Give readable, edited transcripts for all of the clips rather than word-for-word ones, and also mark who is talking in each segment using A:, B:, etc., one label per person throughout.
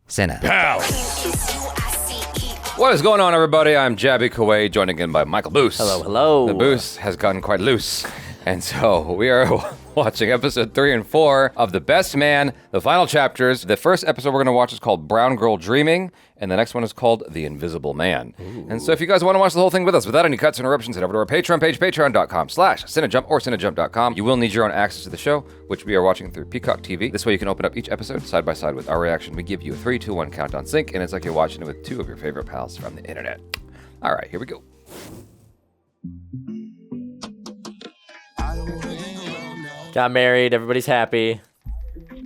A: Sanaa.
B: Pow! What is going on, everybody? I'm Jaby Koay, joined again by Michael Boos.
C: Hello, hello.
B: The Boos has gotten quite loose, and so we are watching episode 3 and 4 of The Best Man, the final chapters. The first episode we're going to watch is called Brown Girl Dreaming, and the next one is called The Invisible Man. Ooh. And so if you guys want to watch the whole thing with us without any cuts or interruptions, head over to our Patreon page, patreon.com/cinejump or cinejump.com. You will need your own access to the show, which we are watching through Peacock TV. This way you can open up each episode side by side with our reaction. We give you a 3, 2, 1 countdown sync, and it's like you're watching it with two of your favorite pals from the internet. All right, here we go.
C: Got married, everybody's happy.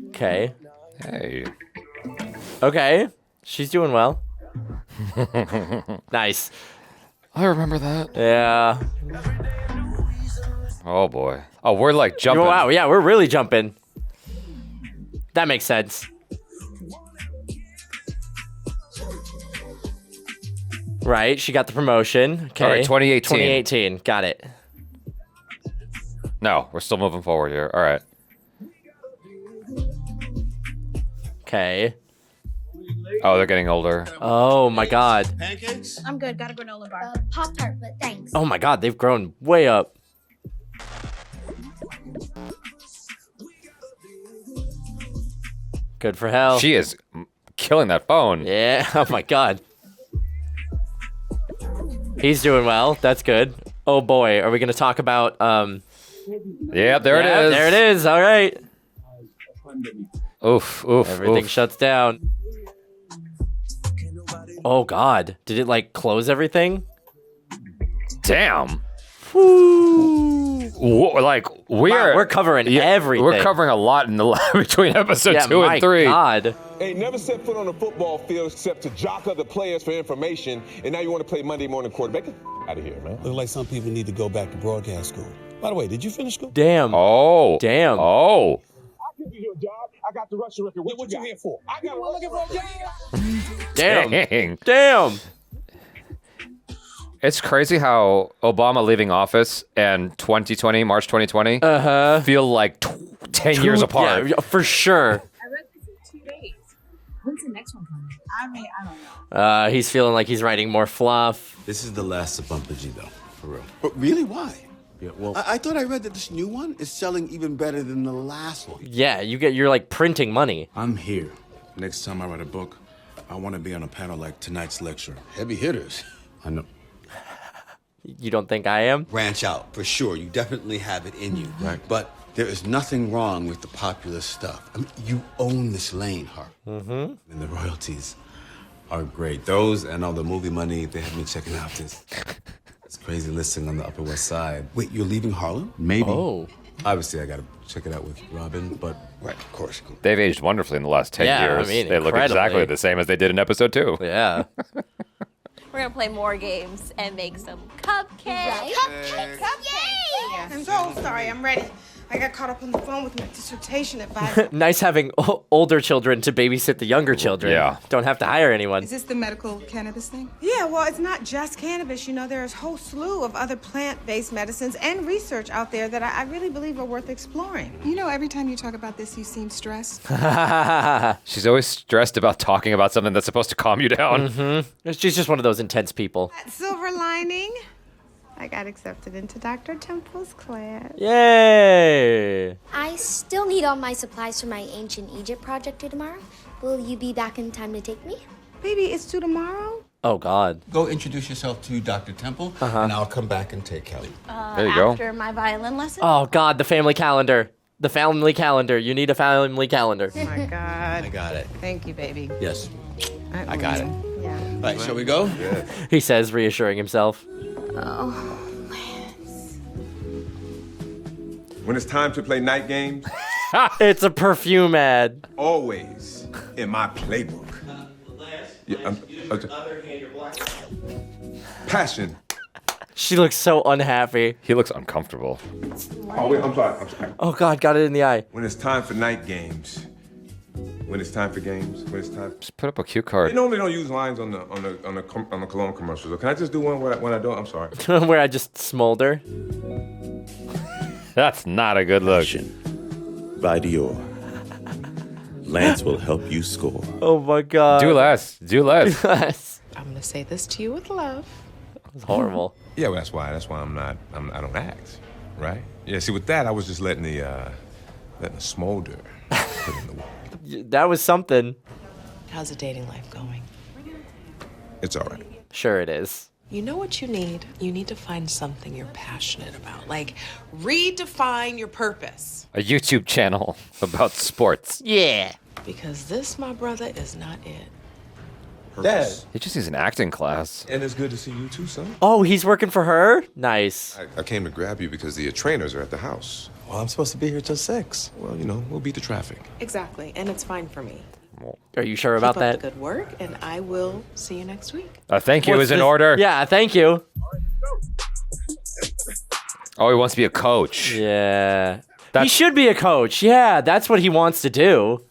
C: Okay.
B: Hey.
C: Okay. She's doing well. Nice.
B: I remember that.
C: Yeah.
B: Oh boy. Oh, we're like jumping.
C: Oh, wow, yeah, we're really jumping. That makes sense. Right, she got the promotion. Okay.
B: All right, 2018.
C: 2018, got it.
B: No, we're still moving forward here. All right.
C: Okay.
B: Oh, they're getting older.
C: Oh my god.
D: Pancakes?
E: I'm good. Got a granola bar.
D: Pop-Tart, but thanks.
C: Oh my god, they've grown way up. Good for hell.
B: She is killing that phone.
C: Yeah, oh my god. He's doing well. That's good. Oh boy, are we gonna talk about
B: Yeah, there it is.
C: There it is. All right.
B: Oof, oof,
C: Everything
B: oof.
C: shuts down. Oh god, did it like close everything?
B: Damn.
C: Woo.
B: Like
C: We're covering everything.
B: We're covering a lot in the between episode 2
C: my
B: and 3.
C: God.
F: Ain't never set foot on a football field except to jock other players for information, and now you want to play Monday morning quarterback? Get out of here, man.
G: Look like some people need to go back to broadcast school. By the way, did you finish school?
C: Damn.
B: Oh.
C: Damn.
B: Oh.
F: I'll give you your job. I got the Russian record. What you here for? I got looking for a job.
C: Damn.
B: Dang.
C: Damn.
B: It's crazy how Obama leaving office and 2020, March 2020, feel like 10 years apart.
C: Yeah, for sure.
E: I read this in 2 days. When's the next one coming? I don't know.
C: He's feeling like he's writing more fluff.
G: This is the last of Bumper G, though, for real.
H: But really, why?
G: Yeah, well,
H: I thought I read that this new one is selling even better than the last one.
C: Yeah, you're like printing money.
G: I'm here. Next time I write a book, I want to be on a panel like tonight's lecture.
H: Heavy hitters.
G: I know.
C: You don't think I am?
H: Branch out, for sure. You definitely have it in you.
G: Right.
H: But there is nothing wrong with the popular stuff. I mean, you own this lane, Hart.
G: Mm-hmm. And the royalties are great. Those and all the movie money, they have me checking out this crazy listing on the Upper West Side.
H: Wait, you're leaving Harlem?
G: Maybe.
C: Oh.
G: Obviously, I got to check it out with Robin, but...
H: Right, of course.
B: They've aged wonderfully in the last 10
C: Yeah,
B: years.
C: I mean,
B: they look exactly
C: incredibly.
B: the same as they did in episode 2.
C: Yeah.
I: We're gonna play more games and make some cupcakes.
D: Right?
I: Yay!
E: I'm so sorry. I'm ready. I got caught up on the phone with my dissertation advisor.
C: Nice having older children to babysit the younger children.
B: Yeah.
C: Don't have to hire anyone.
E: Is this the medical cannabis thing? Yeah, well, it's not just cannabis. You know, there's a whole slew of other plant-based medicines and research out there that I really believe are worth exploring.
J: You know, every time you talk about this, you seem stressed.
B: She's always stressed about talking about something that's supposed to calm you down.
C: Mm-hmm. She's just one of those intense people.
E: That silver lining, I got accepted into Dr. Temple's class.
C: Yay!
D: I still need all my supplies for my ancient Egypt project due tomorrow. Will you be back in time to take me?
E: Baby, it's due tomorrow?
C: Oh, God.
H: Go introduce yourself to Dr. Temple, and I'll come back and take Kelly.
B: There you go.
I: After my violin lesson.
C: Oh, God, the family calendar. The family calendar. You need a family calendar.
E: Oh, my God.
H: I got it.
E: Thank you, baby.
H: Yes, I got it.
E: Yeah.
H: All right, shall we go?
C: He says, reassuring himself.
F: When it's time to play night games,
C: It's a perfume ad.
F: always in my playbook. Yeah, passion.
C: She looks so unhappy.
B: He looks uncomfortable.
F: Oh, wait, I'm sorry.
C: Oh, God, got it in the eye.
F: When it's time for night games, when it's time for games, when it's time.
B: Just put up a cue
F: They
B: card.
F: normally don't use lines on the cologne commercials. Can I just do one when I do it? I'm sorry.
C: Where I just smolder.
B: That's not a good look.
H: By Dior.
G: Lance will help you score.
C: Oh my god.
B: Do less. Do less.
C: Yes.
J: I'm gonna say this to you with love.
C: It's horrible.
F: Yeah, well, that's why I don't act, right? Yeah, see, with that, I was just letting the smolder put in the work.
C: That was something.
J: How's the dating life going?
F: It's all right.
C: Sure it is.
J: You know what you need? You need to find something you're passionate about. Like, redefine your purpose.
B: A YouTube channel about sports.
C: Yeah.
J: Because this, my brother, is not it.
F: Dad.
B: He just needs an acting class.
F: And it's good to see you too, son.
C: Oh, he's working for her? Nice.
F: I came to grab you because the trainers are at the house.
G: Well, I'm supposed to be here till 6.
F: Well, we'll beat the traffic.
J: Exactly, and it's fine for me.
C: Are you sure about
J: Keep up
C: that?
J: the good work, and I will see you next week.
B: Thank you
C: What's
B: is in
C: this-
B: order.
C: Yeah, thank you.
B: Oh, he wants to be a coach.
C: Yeah. He
B: That's-
C: should be a coach. Yeah, that's what he wants to do.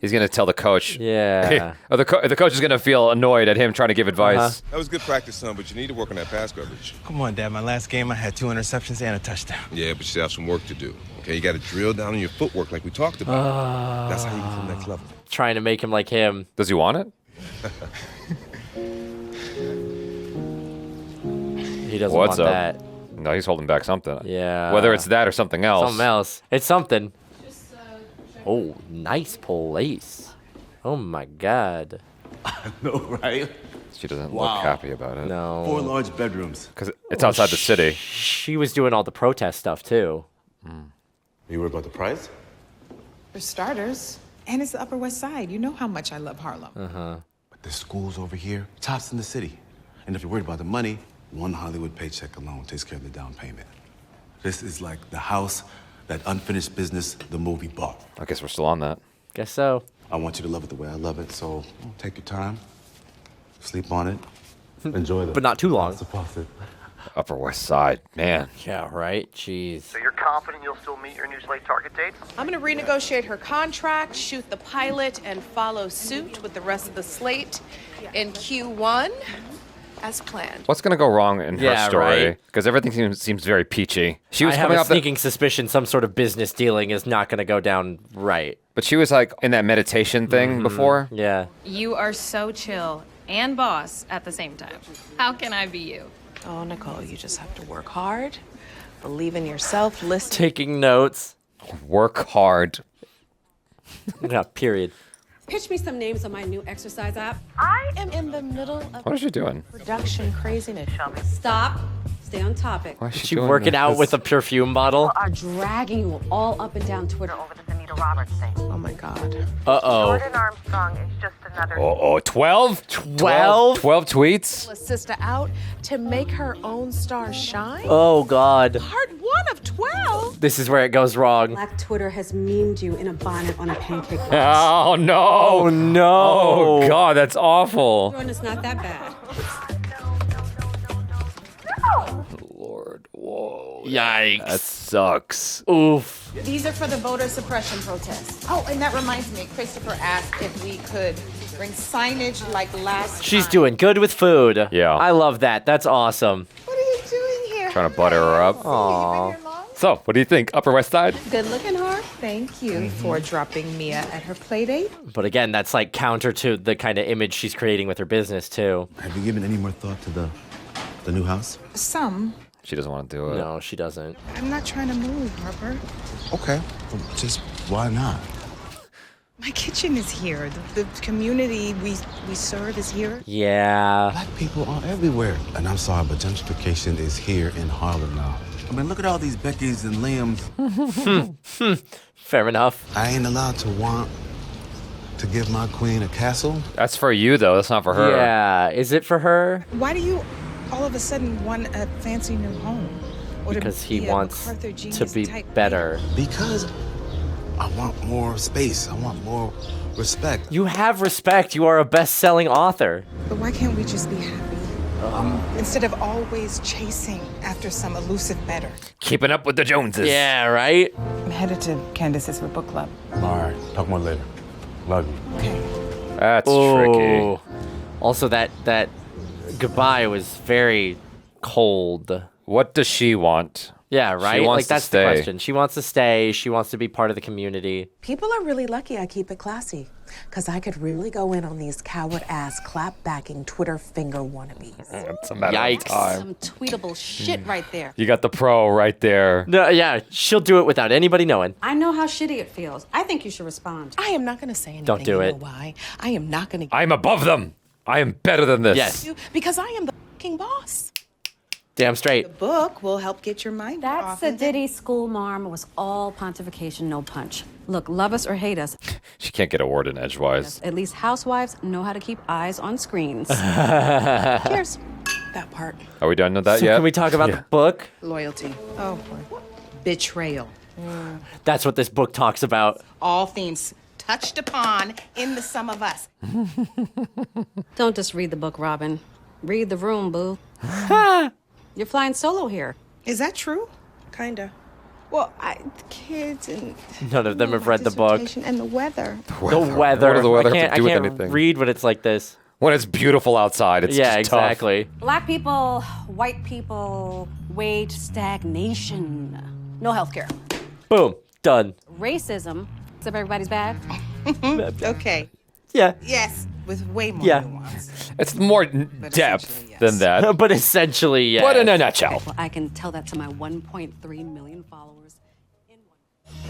B: He's gonna tell the coach.
C: Yeah.
B: The coach is gonna feel annoyed at him trying to give advice.
F: That was good practice, son, but you need to work on that pass coverage.
A: Come on, Dad. My last game, I had 2 interceptions and a touchdown.
F: Yeah, but you still have some work to do. Okay, you got to drill down on your footwork like we talked about. That's how you get to the next level.
C: Trying to make him like him.
B: Does he want it?
C: He doesn't
B: What's
C: want
B: up?
C: that.
B: No, he's holding back something.
C: Yeah.
B: Whether it's that or something else.
C: Something else. It's something. Oh, nice place. Oh my god.
G: No, right?
B: She doesn't
G: Wow.
B: look happy about it.
G: 4
C: No.
G: large bedrooms.
B: Because it's outside the city.
C: She was doing all the protest stuff too.
G: You worried about the price?
E: For starters. And it's the Upper West Side. You know how much I love Harlem.
G: But the school's over here, tops in the city. And if you're worried about the money, one Hollywood paycheck alone takes care of the down payment. This is like the house that unfinished business the movie bought.
B: I guess we're still on that.
C: Guess so.
G: I want you to love it the way I love it, so take your time, sleep on it, enjoy the.
C: But not too long.
B: Upper West Side, man.
C: Yeah, right? Jeez.
K: So you're confident you'll still meet your new slate target dates?
J: I'm gonna renegotiate her contract, shoot the pilot, and follow suit with the rest of the slate in Q1 as planned.
B: What's gonna go wrong in her
C: Yeah,
B: story?
C: right.
B: Because everything seems very peachy. She was
C: I have
B: coming
C: a
B: off that,
C: sneaking suspicion some sort of business dealing is not going to go down right.
B: but she was like in that meditation thing before.
C: Yeah.
I: You are so chill and boss at the same time. How can I be you?
J: Oh, Nicole, you just have to work hard, believe in yourself, listen.
C: Taking notes.
B: Work hard.
C: Yeah, period.
L: Pitch me some names on my new exercise app.
J: I am in the middle of
B: What is she doing?
J: production craziness.
L: Stop. Stay on topic.
B: Why is
C: She
B: doing
C: working out
B: this?
C: with a perfume bottle.
L: Are dragging you all up and down Twitter over this Anita Roberts thing.
J: Oh my God.
C: Uh-oh.
K: Jordan Armstrong is just another...
B: 12?
C: 12?
B: 12 tweets?
J: Sister out to make her own star shine?
C: Oh, God.
J: Part 1 of 12?
C: This is where it goes wrong.
L: Black Twitter has memed you in a bonnet on a pancake box.
B: Oh, no.
C: Oh, no.
B: Oh, God, that's awful.
L: Jordan, it's not that bad.
B: Lord, whoa.
C: Yikes.
B: That sucks.
C: Oof.
E: These are for the voter suppression protests. Oh, and that reminds me, Christopher asked if we could bring signage like last
C: She's
E: time.
C: doing good with food.
B: Yeah.
C: I love that. That's awesome.
E: What are you doing here?
B: Trying to butter her up.
C: Aw.
B: So, what do you think? Upper West Side?
E: Good looking, her. Thank you for dropping Mia at her play date.
C: But again, that's like counter to the kind of image she's creating with her business, too.
G: Have you given any more thought to the new house?
E: Some.
B: She doesn't want to do it.
C: No, she doesn't.
E: I'm not trying to move, Harper.
G: Okay. Well, just why not?
E: My kitchen is here. The community we serve is here.
C: Yeah.
G: Black people are everywhere. And I'm sorry, but gentrification is here in Harlem now. I mean, look at all these Beckys and Liams.
C: Fair enough.
G: I ain't allowed to want to give my queen a castle.
B: That's for you, though. That's not for her.
C: Yeah. Is it for her?
E: Why do you all of a sudden want a fancy new home? Or
C: Because he
E: be a
C: wants
E: MacArthur
C: to
E: genius
C: be
E: type
C: better.
G: Because I want more space. I want more respect.
C: You have respect. You are a best-selling author.
E: But why can't we just be happy? Instead of always chasing after some elusive better.
B: Keeping up with the Joneses.
C: Yeah, right?
E: I'm headed to Candace's for book club.
G: All right, talk more later. Love you.
E: Okay.
B: That's tricky.
C: Oh. Also, that goodbye was very cold.
B: What does she want?
C: Yeah, right?
B: wants
C: Like,
B: to
C: that's
B: stay.
C: the question. She wants to stay. She wants to be part of the community.
M: People are really lucky I keep it classy, because I could really go in on these coward-ass, clap-backing Twitter finger wannabes.
B: It's a matter of time.
L: Some tweetable shit right there.
B: You got the pro right there.
C: No, yeah, she'll do it without anybody knowing.
L: I know how shitty it feels. I think you should respond.
J: I am not going to say anything.
C: Don't do
J: you
C: it.
J: know why? I am not going to.
B: I'm above them. I am better than this.
C: Yes.
J: Because I am the fucking boss.
C: Damn straight.
E: The book will help get your mind
L: That
E: off.
L: Sadiddy school marm was all pontification, no punch. Look, love us or hate us,
B: She can't get a word in edgewise.
L: at least housewives know how to keep eyes on screens.
J: Cheers. That part.
B: Are we done with that
C: So
B: yet?
C: can we talk about the book?
E: Loyalty. Oh, boy. Betrayal.
C: That's what this book talks about.
E: All themes touched upon in The Sum of Us.
L: Don't just read the book, Robin. Read the room, boo. You're flying solo here.
E: Is that true? Kinda. Well, the kids and
C: None of them have read the book.
E: and the weather.
C: The
B: What
C: weather.
B: does the weather have to do with
C: I can't
B: anything?
C: read when it's like this.
B: When it's beautiful outside, it's
C: Yeah,
B: just tough.
C: exactly.
L: Black people, white people, wage stagnation. No healthcare.
C: Boom. Done.
L: Racism. Except everybody's bad.
E: Okay.
C: Yeah.
E: Yes, with way more
C: Yeah.
E: nuance.
B: It's more depth than that.
C: But essentially, yeah.
B: But in a nutshell.
L: Well, I can tell that to my 1.3 million followers.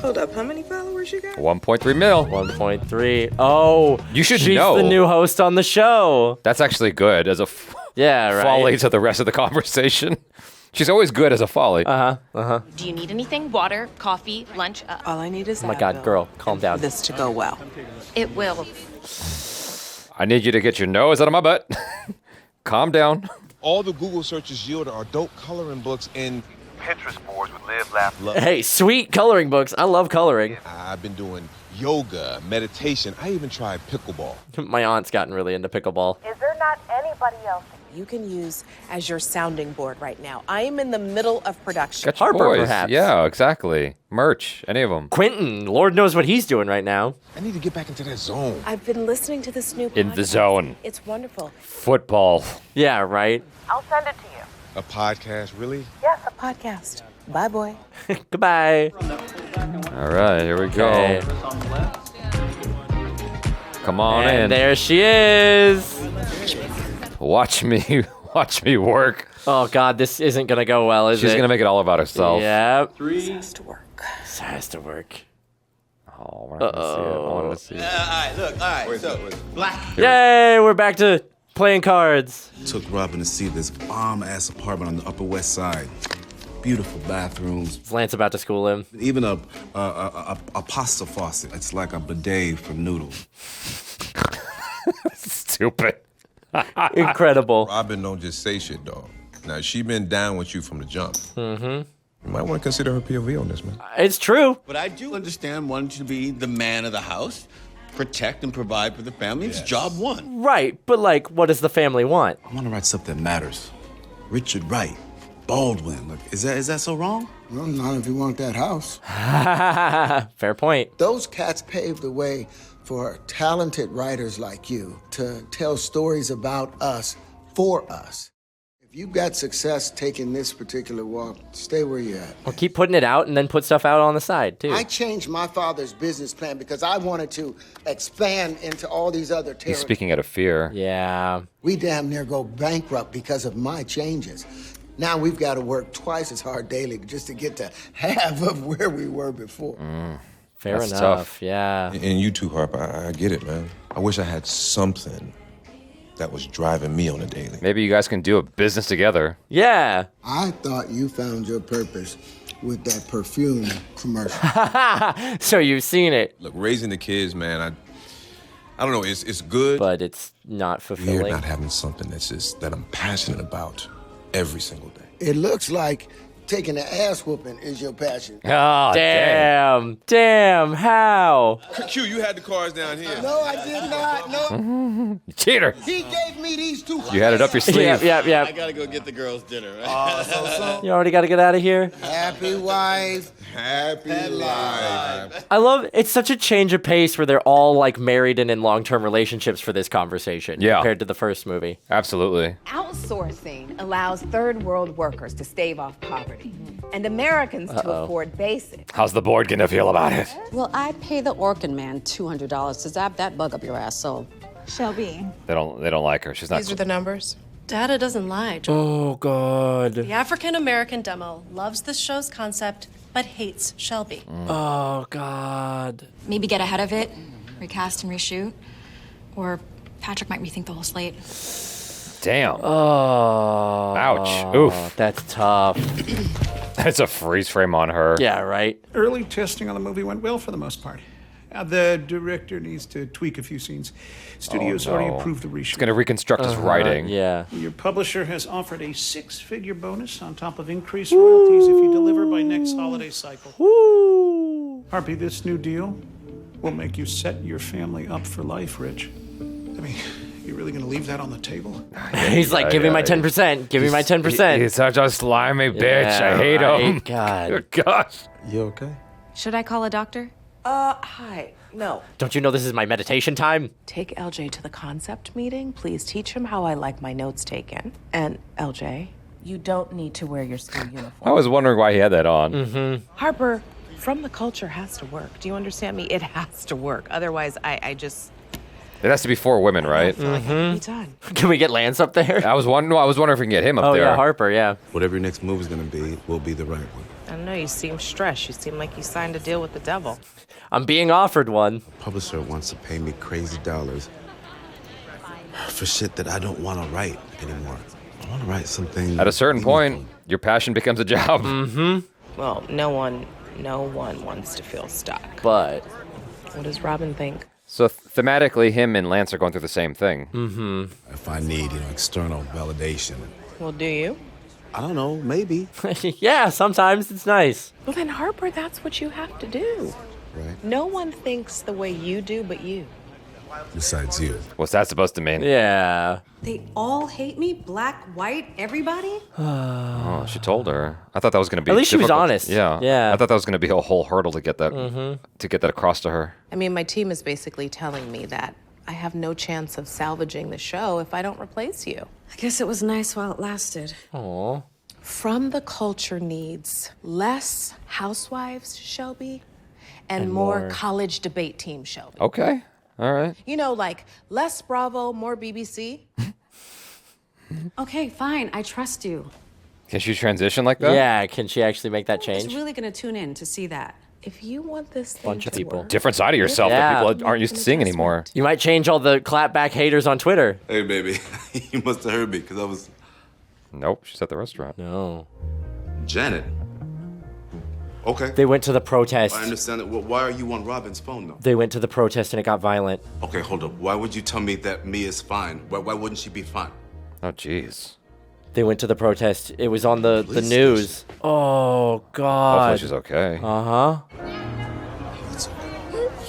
E: Hold up, how many followers you got?
B: 1.3 mil.
C: 1.3. Oh,
B: You should
C: she's
B: know.
C: the new host on the show.
B: That's actually good as a
C: Yeah, right.
B: folly to the rest of the conversation. She's always good as a folly.
I: Do you need anything? Water, coffee, lunch?
M: All I need is
C: Oh my God, girl, calm down.
M: this to go well.
I: It will.
B: I need you to get your nose out of my butt. Calm down.
F: All the Google searches yield are adult coloring books and
K: Pinterest boards with live, laugh, love.
C: Hey, sweet coloring books. I love coloring.
F: I've been doing yoga, meditation. I even tried pickleball.
C: My aunt's gotten really into pickleball.
K: Is there not anybody else?
M: You can use as your sounding board right now. I am in the middle of production.
B: Got your
C: Harper,
B: boys.
C: perhaps.
B: Yeah, exactly. Merch, any of them.
C: Quentin, Lord knows what he's doing right now.
F: I need to get back into that zone.
M: I've been listening to this new
B: In the
M: podcast.
B: zone.
M: It's wonderful.
B: Football.
C: Yeah, right.
K: I'll send it to you.
F: A podcast, really?
K: Yes, a
M: Podcast. Bye, boy.
C: Goodbye.
B: All right, here we go.
C: Okay.
B: Come on
C: And
B: in.
C: there she is.
B: Watch me work.
C: Oh God, this isn't gonna go well, is it?
B: She's gonna make it all about herself.
C: Yeah.
M: This has to work.
C: This has to work.
B: Oh, we're not gonna see it. I wanted to see it.
H: Alright, look, alright, so black.
C: Yay, we're back to playing cards.
G: Took Robin to see this bomb-ass apartment on the Upper West Side. Beautiful bathrooms.
C: Is Lance about to school him?
G: Even a pasta faucet. It's like a bidet for noodles.
B: Stupid.
C: Incredible.
F: Robin don't just say shit, dog. Now, she been down with you from the jump. Mm-hmm. You might want to consider her POV on this, man.
C: It's true.
H: But I do understand wanting to be the man of the house, protect and provide for the family. It's job one.
C: Right, but like, what does the family want?
G: I want to write something that matters. Richard Wright, Baldwin. Look, is that so wrong?
N: Well, not if you want that house.
C: Fair point.
N: Those cats paved the way for talented writers like you to tell stories about us for us. If you've got success taking this particular walk, stay where you're at.
C: Or keep putting it out and then put stuff out on the side too.
N: I changed my father's business plan because I wanted to expand into all these other
B: He's
N: territories.
B: speaking out of fear.
C: Yeah.
N: We damn near go bankrupt because of my changes. Now we've got to work twice as hard daily just to get to half of where we were before.
C: Fair
B: That's
C: enough.
B: tough.
C: Yeah.
F: And you too, Harper. I get it, man. I wish I had something that was driving me on a daily.
B: Maybe you guys can do a business together.
C: Yeah.
N: I thought you found your purpose with that perfume commercial.
C: So you've seen it,
F: Look, raising the kids, man, I don't know, it's good.
C: but it's not
F: We're
C: fulfilling.
F: not having something that I'm passionate about every single day.
N: It looks like taking an ass whooping is your passion.
B: Oh,
C: Damn, how?
F: Q, you had the cards down here.
N: No, I did not. No.
B: Cheater.
N: He gave me these two.
B: You had it up your sleeve.
C: Yep.
H: I gotta go get the girls dinner. Right?
C: You already got to get out of here.
N: Happy wife.
F: Happy life.
C: I love it's such a change of pace where they're all like married and in long-term relationships for this conversation compared to the first movie.
B: Absolutely.
O: Outsourcing allows third world workers to stave off poverty. luxury, and Americans to afford basic.
B: How's the board gonna feel about it?
L: Well, I pay the Orkin man $200 to zap that bug up your ass, so.
O: Shelby.
B: They don't like her. She's not.
P: These are the numbers.
Q: Data doesn't lie, John.
C: Oh, God.
Q: The African-American demo loves this show's concept, but hates Shelby.
C: Oh, God.
R: Maybe get ahead of it, recast and reshoot. Or Patrick might rethink the whole slate.
B: Damn.
C: Oh.
B: Ouch. Oof.
C: That's tough.
B: That's a freeze frame on her.
C: Yeah, right.
S: Early testing on the movie went well for the most part. The director needs to tweak a few scenes. Studios already approved the reshoot.
B: It's gonna reconstruct his writing.
C: Yeah.
S: Your publisher has offered a 6-figure bonus on top of increased royalties if you deliver by next holiday cycle. Harpy, this new deal will make you set your family up for life, Rich. I mean, you really gonna leave that on the table?
C: He's like, give me my 10%. Give me my 10%.
B: He's such a slimy bitch.
C: Yeah,
B: I hate him.
C: right. God.
B: Gosh.
G: You okay?
R: Should I call a doctor?
M: Hi. No.
C: Don't you know this is my meditation time?
M: Take LJ to the concept meeting. Please teach him how I like my notes taken. And LJ, you don't need to wear your school uniform.
B: I was wondering why he had that on.
C: Mm-hmm.
M: Harper, from the culture has to work. Do you understand me? It has to work. Otherwise, I just...
B: It has to be 4 women, right?
C: Mm-hmm. Can we get Lance up there?
B: I was wondering if we can get him up there.
C: Oh, yeah, Harper, yeah.
G: Whatever your next move is gonna be, will be the right one.
M: I don't know, you seem stressed. You seem like you signed a deal with the devil.
C: I'm being offered one.
G: Publisher wants to pay me crazy dollars for shit that I don't want to write anymore. I want to write something.
B: At a certain point, your passion becomes a job.
C: Mm-hmm.
M: Well, no one wants to feel stuck.
C: But
M: what does Robin think?
B: So thematically, him and Lance are going through the same thing.
C: Mm-hmm.
G: If I need, external validation.
M: Well, do you?
G: I don't know, maybe.
C: Yeah, sometimes it's nice.
M: Well, then, Harper, that's what you have to do.
G: Right.
M: No one thinks the way you do but you.
G: Besides you.
B: What's that supposed to mean?
C: Yeah.
L: They all hate me? Black, white, everybody?
B: Oh, she told her. I thought that was going to be
C: At least she was
B: difficult.
C: honest.
B: Yeah.
C: Yeah.
B: I thought that was going to be a whole hurdle to get that across to her.
M: I mean, my team is basically telling me that I have no chance of salvaging the show if I don't replace you.
L: I guess it was nice while it lasted.
C: Aw.
M: From the culture needs less housewives, Shelby, and more college debate team, Shelby.
B: Okay. All right.
M: You know, like less Bravo, more BBC.
L: Okay, fine. I trust you.
B: Can she transition like that?
C: Yeah, can she actually make that
L: I'm
C: change?
L: really gonna tune in to see that.
M: If you want this thing
C: Bunch of
M: to
C: people.
M: work,
B: Different side of yourself that people aren't used to seeing anymore.
C: You might change all the clapback haters on Twitter.
G: Hey, baby. You must have heard me, because I was...
B: Nope, she's at the restaurant.
C: No.
G: Janet. Okay.
C: They went to the protest.
G: I understand that. Well, why are you on Robin's phone, though?
C: They went to the protest and it got violent.
G: Okay, hold up. Why would you tell me that Mia's fine? Why wouldn't she be fine?
B: Oh, jeez.
C: They went to the protest. It was on the news. Oh, God.
B: Hopefully she's okay.
C: Uh-huh.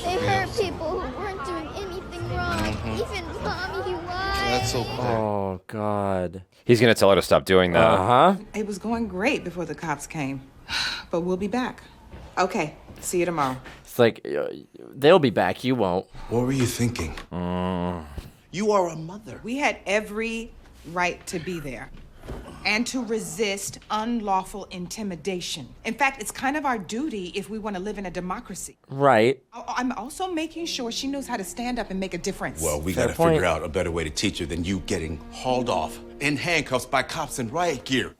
D: They hurt people who weren't doing anything wrong. Even Mommy was.
G: That's okay.
C: Oh, God.
B: He's going to tell her to stop doing that.
C: Uh-huh.
E: It was going great before the cops came. But we'll be back. Okay, see you tomorrow.
C: It's like, they'll be back. You won't.
G: What were you thinking? You are a mother.
E: We had every right to be there and to resist unlawful intimidation. In fact, it's kind of our duty if we want to live in a democracy.
C: Right.
E: I'm also making sure she knows how to stand up and make a difference.
G: Well, we
C: Fair
G: gotta
C: point.
G: figure out a better way to teach her than you getting hauled off in handcuffs by cops in riot gear.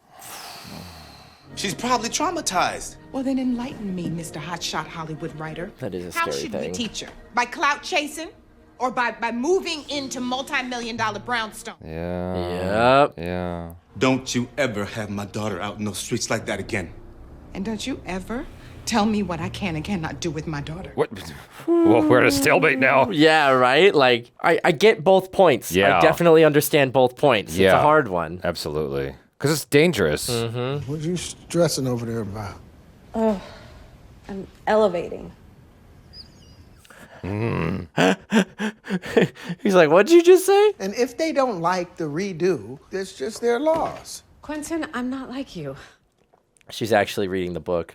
G: She's probably traumatized.
E: Well, then enlighten me, Mr. Hotshot Hollywood writer.
C: That is a
E: How
C: scary
E: should
C: thing.
E: we teach her? By clout chasing? Or by moving into multi-million-dollar brownstone?
B: Yeah.
C: Yep.
B: Yeah.
G: Don't you ever have my daughter out in those streets like that again.
E: And don't you ever tell me what I can and cannot do with my daughter.
B: What? Well, we're at a stalemate now.
C: Yeah, right? Like, I get both points.
B: Yeah.
C: I definitely understand both points.
B: Yeah.
C: It's a hard one.
B: Absolutely. Because it's dangerous.
C: Mm-hmm.
N: What you stressing over there about?
L: Oh, I'm elevating.
C: He's like, what'd you just say?
N: And if they don't like the redo, it's just their loss.
L: Quentin, I'm not like you.
C: She's actually reading the book.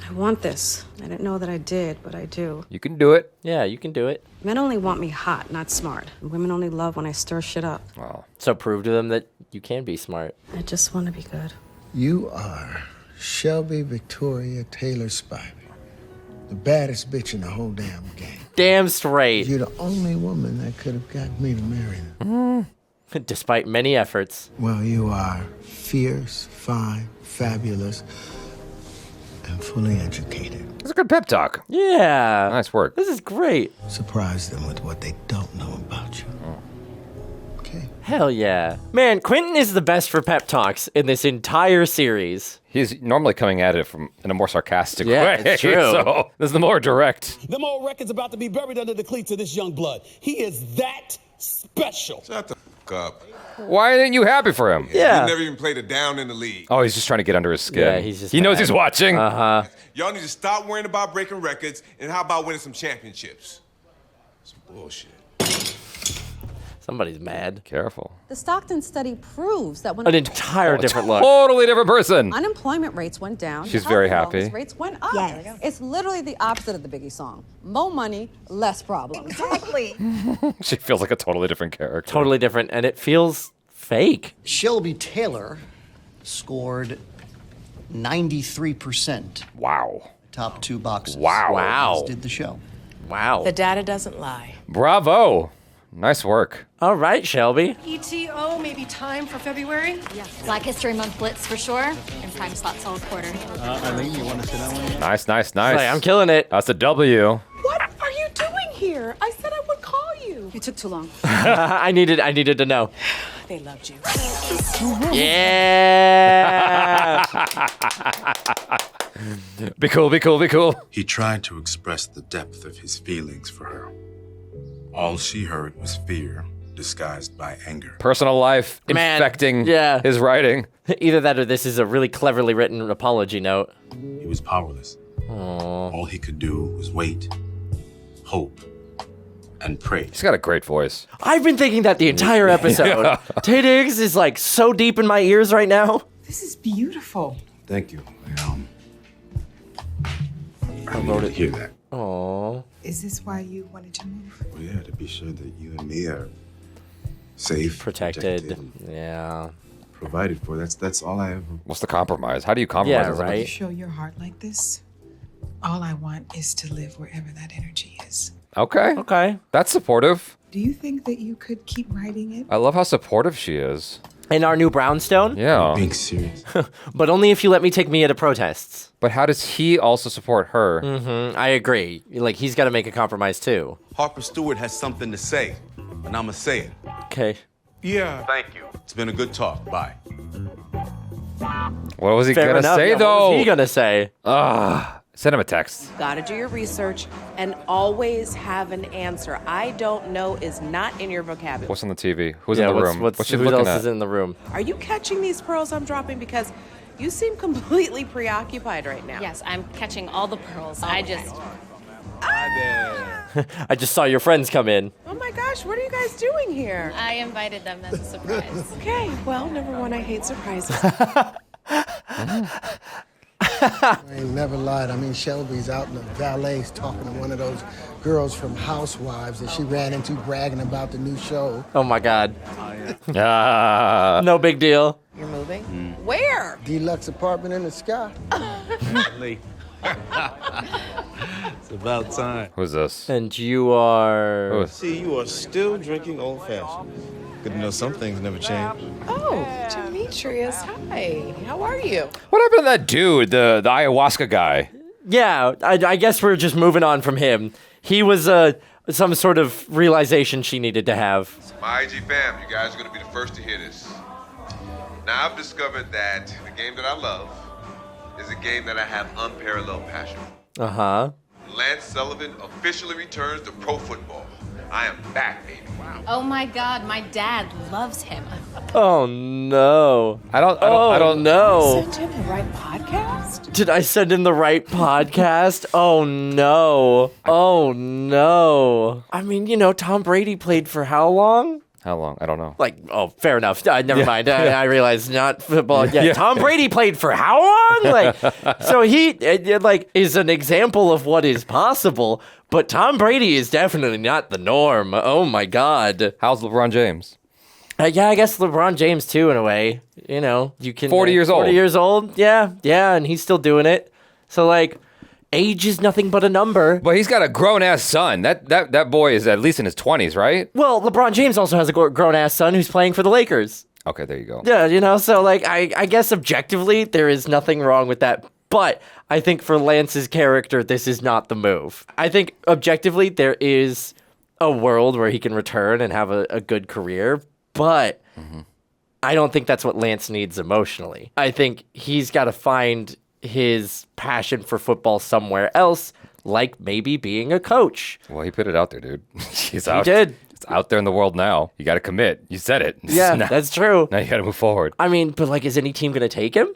L: I want this. I didn't know that I did, but I do.
B: You can do it.
C: Yeah, you can do it.
L: Men only want me hot, not smart. And women only love when I stir shit up.
B: Wow.
C: So prove to them that you can be smart.
L: I just want to be good.
N: You are Shelby Victoria Taylor Spivey, the baddest bitch in the whole damn game.
C: Damn straight.
N: You're the only woman that could have got me to marry them.
C: Despite many efforts.
N: Well, you are fierce, fine, fabulous, and fully educated.
B: It's a good pep talk.
C: Yeah.
B: Nice work.
C: This is great.
N: Surprise them with what they don't know about you.
C: Hell yeah. Man, Quentin is the best for pep talks in this entire series.
B: He's normally coming at it in a more sarcastic
C: Yeah,
B: way.
C: it's true.
B: So this is the more direct.
P: Them old records about to be buried under the cleats of this young blood. He is that special.
F: Shut the f up.
B: Why aren't you happy for him?
F: He never even played a down in the league.
B: Oh, he's just trying to get under his skin.
C: Yeah, he's just
B: he knows
C: mad.
B: he's watching.
C: Uh-huh.
F: Y'all need to stop worrying about breaking records and how about winning some championships? Some bullshit.
C: Somebody's mad.
B: Careful.
L: The Stockton study proves that when
C: An entire different look.
B: Totally different person.
L: unemployment rates went down,
B: She's
L: health
B: very
L: and
B: happy.
L: wellness rates went up.
O: Yes.
L: It's literally the opposite of the Biggie song. More money, less problems.
O: Exactly.
B: She feels like a totally different character.
C: Totally different, and it feels fake.
T: Shelby Taylor scored 93%.
B: Wow.
T: Top 2 boxes.
B: Wow.
T: Did the show.
C: Wow.
J: The data doesn't lie.
B: Bravo. Nice work.
C: All right, Shelby.
Q: ETO, maybe time for February?
R: Yeah. Black History Month Blitz for sure. And time slots all quarter.
G: Eileen, you want to sit down with me?
B: Nice.
C: Hey, I'm killing it.
B: That's a W.
M: What are you doing here? I said I would call you.
L: You took too long.
C: I needed to know.
M: They loved you.
C: Yeah.
B: Be cool.
G: He tried to express the depth of his feelings for her. All she heard was fear, disguised by anger.
B: Personal life
C: Man,
B: infecting
C: yeah.
B: his writing.
C: Either that or this is a really cleverly written apology note.
G: He was powerless. All he could do was wait, hope, and pray.
B: He's got a great voice.
C: I've been thinking that the entire episode.
B: Yeah.
C: Tay Diggs is like so deep in my ears right now.
E: This is beautiful.
G: Thank you. I
C: wrote
G: needed
C: it.
G: to hear that.
C: Aww.
E: Is this why you wanted to move?
G: Well, yeah, to be sure that you and me are safe,
C: Protected.
G: and
C: Yeah.
G: provided for. That's all I ever.
B: What's the compromise? How do you compromise?
C: Yeah,
B: with
C: right.
E: You show your heart like this. All I want is to live wherever that energy is.
B: somebody? Okay. That's supportive.
E: Do you think that you could keep writing it?
B: I love how supportive she is.
C: In our new brownstone?
B: Yeah.
G: Being serious.
C: But only if you let me take Mia to protests.
B: But how does he also support her?
C: Mm-hmm. I agree. Like, he's got to make a compromise, too.
G: Harper Stewart has something to say, and I'ma say it.
C: Okay.
S: Yeah.
K: Thank you.
G: It's been a good talk. Bye.
B: What was he
C: Fair
B: gonna
C: enough.
B: say,
C: Yeah,
B: though?
C: What was he gonna say?
B: Send him a text.
J: Gotta do your research and always have an answer. I don't know is not in your vocabulary.
B: What's on the TV? Who's
C: Yeah,
B: in the
C: what's-
B: room?
C: what's-
B: she
C: who
B: looking
C: else
B: at?
C: is in the room?
J: Are you catching these pearls I'm dropping? Because you seem completely preoccupied right now.
I: Yes, I'm catching all the pearls. I just.
C: I just saw your friends come in.
J: Oh my gosh, what are you guys doing here?
I: I invited them as a surprise.
J: Okay, well, number one, I hate surprises.
N: I ain't never lied. I mean, Shelby's out in the valets talking to one of those girls from Housewives that she ran into bragging about the new show.
C: Oh my God. No big deal.
J: You're moving? Where?
N: Deluxe apartment in the sky.
U: It's about time.
B: Who's this?
C: And you are.
U: See, you are still drinking old fashioned. Good to know some things never change.
J: Oh, Demetrius, hi. How are you?
B: What happened to that dude, the ayahuasca guy?
C: Yeah, I guess we're just moving on from him. He was some sort of realization she needed to have.
F: My IG fam, you guys are gonna be the first to hear this. Now I've discovered that the game that I love is a game that I have unparalleled passion for.
C: Uh-huh.
F: Lance Sullivan officially returns to pro football. I am back, baby. Wow.
I: Oh my God, my dad loves him.
C: Oh no.
B: I don't
C: know.
J: Send him the right podcast?
C: Did I send him the right podcast? Oh no. Oh no. I mean, you know, Tom Brady played for how long?
B: How long? I don't know.
C: Like, oh, fair enough. Never
B: Yeah.
C: mind. I realized not football. Yeah,
B: Yeah.
C: Tom Brady played for how long? Like, so he is an example of what is possible. But Tom Brady is definitely not the norm. Oh my God.
B: How's LeBron James?
C: Yeah, I guess LeBron James too, in a way. You know, you can
B: 40 years old.
C: 40 years old. Yeah, and he's still doing it. So like, age is nothing but a number.
B: But he's got a grown ass son. That boy is at least in his 20s, right?
C: Well, LeBron James also has a grown ass son who's playing for the Lakers.
B: Okay, there you go.
C: Yeah, you know, so like, I guess objectively there is nothing wrong with that. But I think for Lance's character, this is not the move. I think objectively there is a world where he can return and have a good career, but I don't think that's what Lance needs emotionally. I think he's got to find his passion for football somewhere else, like maybe being a coach.
B: Well, he put it out there, dude. He
C: did.
B: It's out there in the world now. You got to commit. You said it.
C: Yeah, that's true.
B: Now you got to move forward.
C: I mean, but like, is any team going to take him?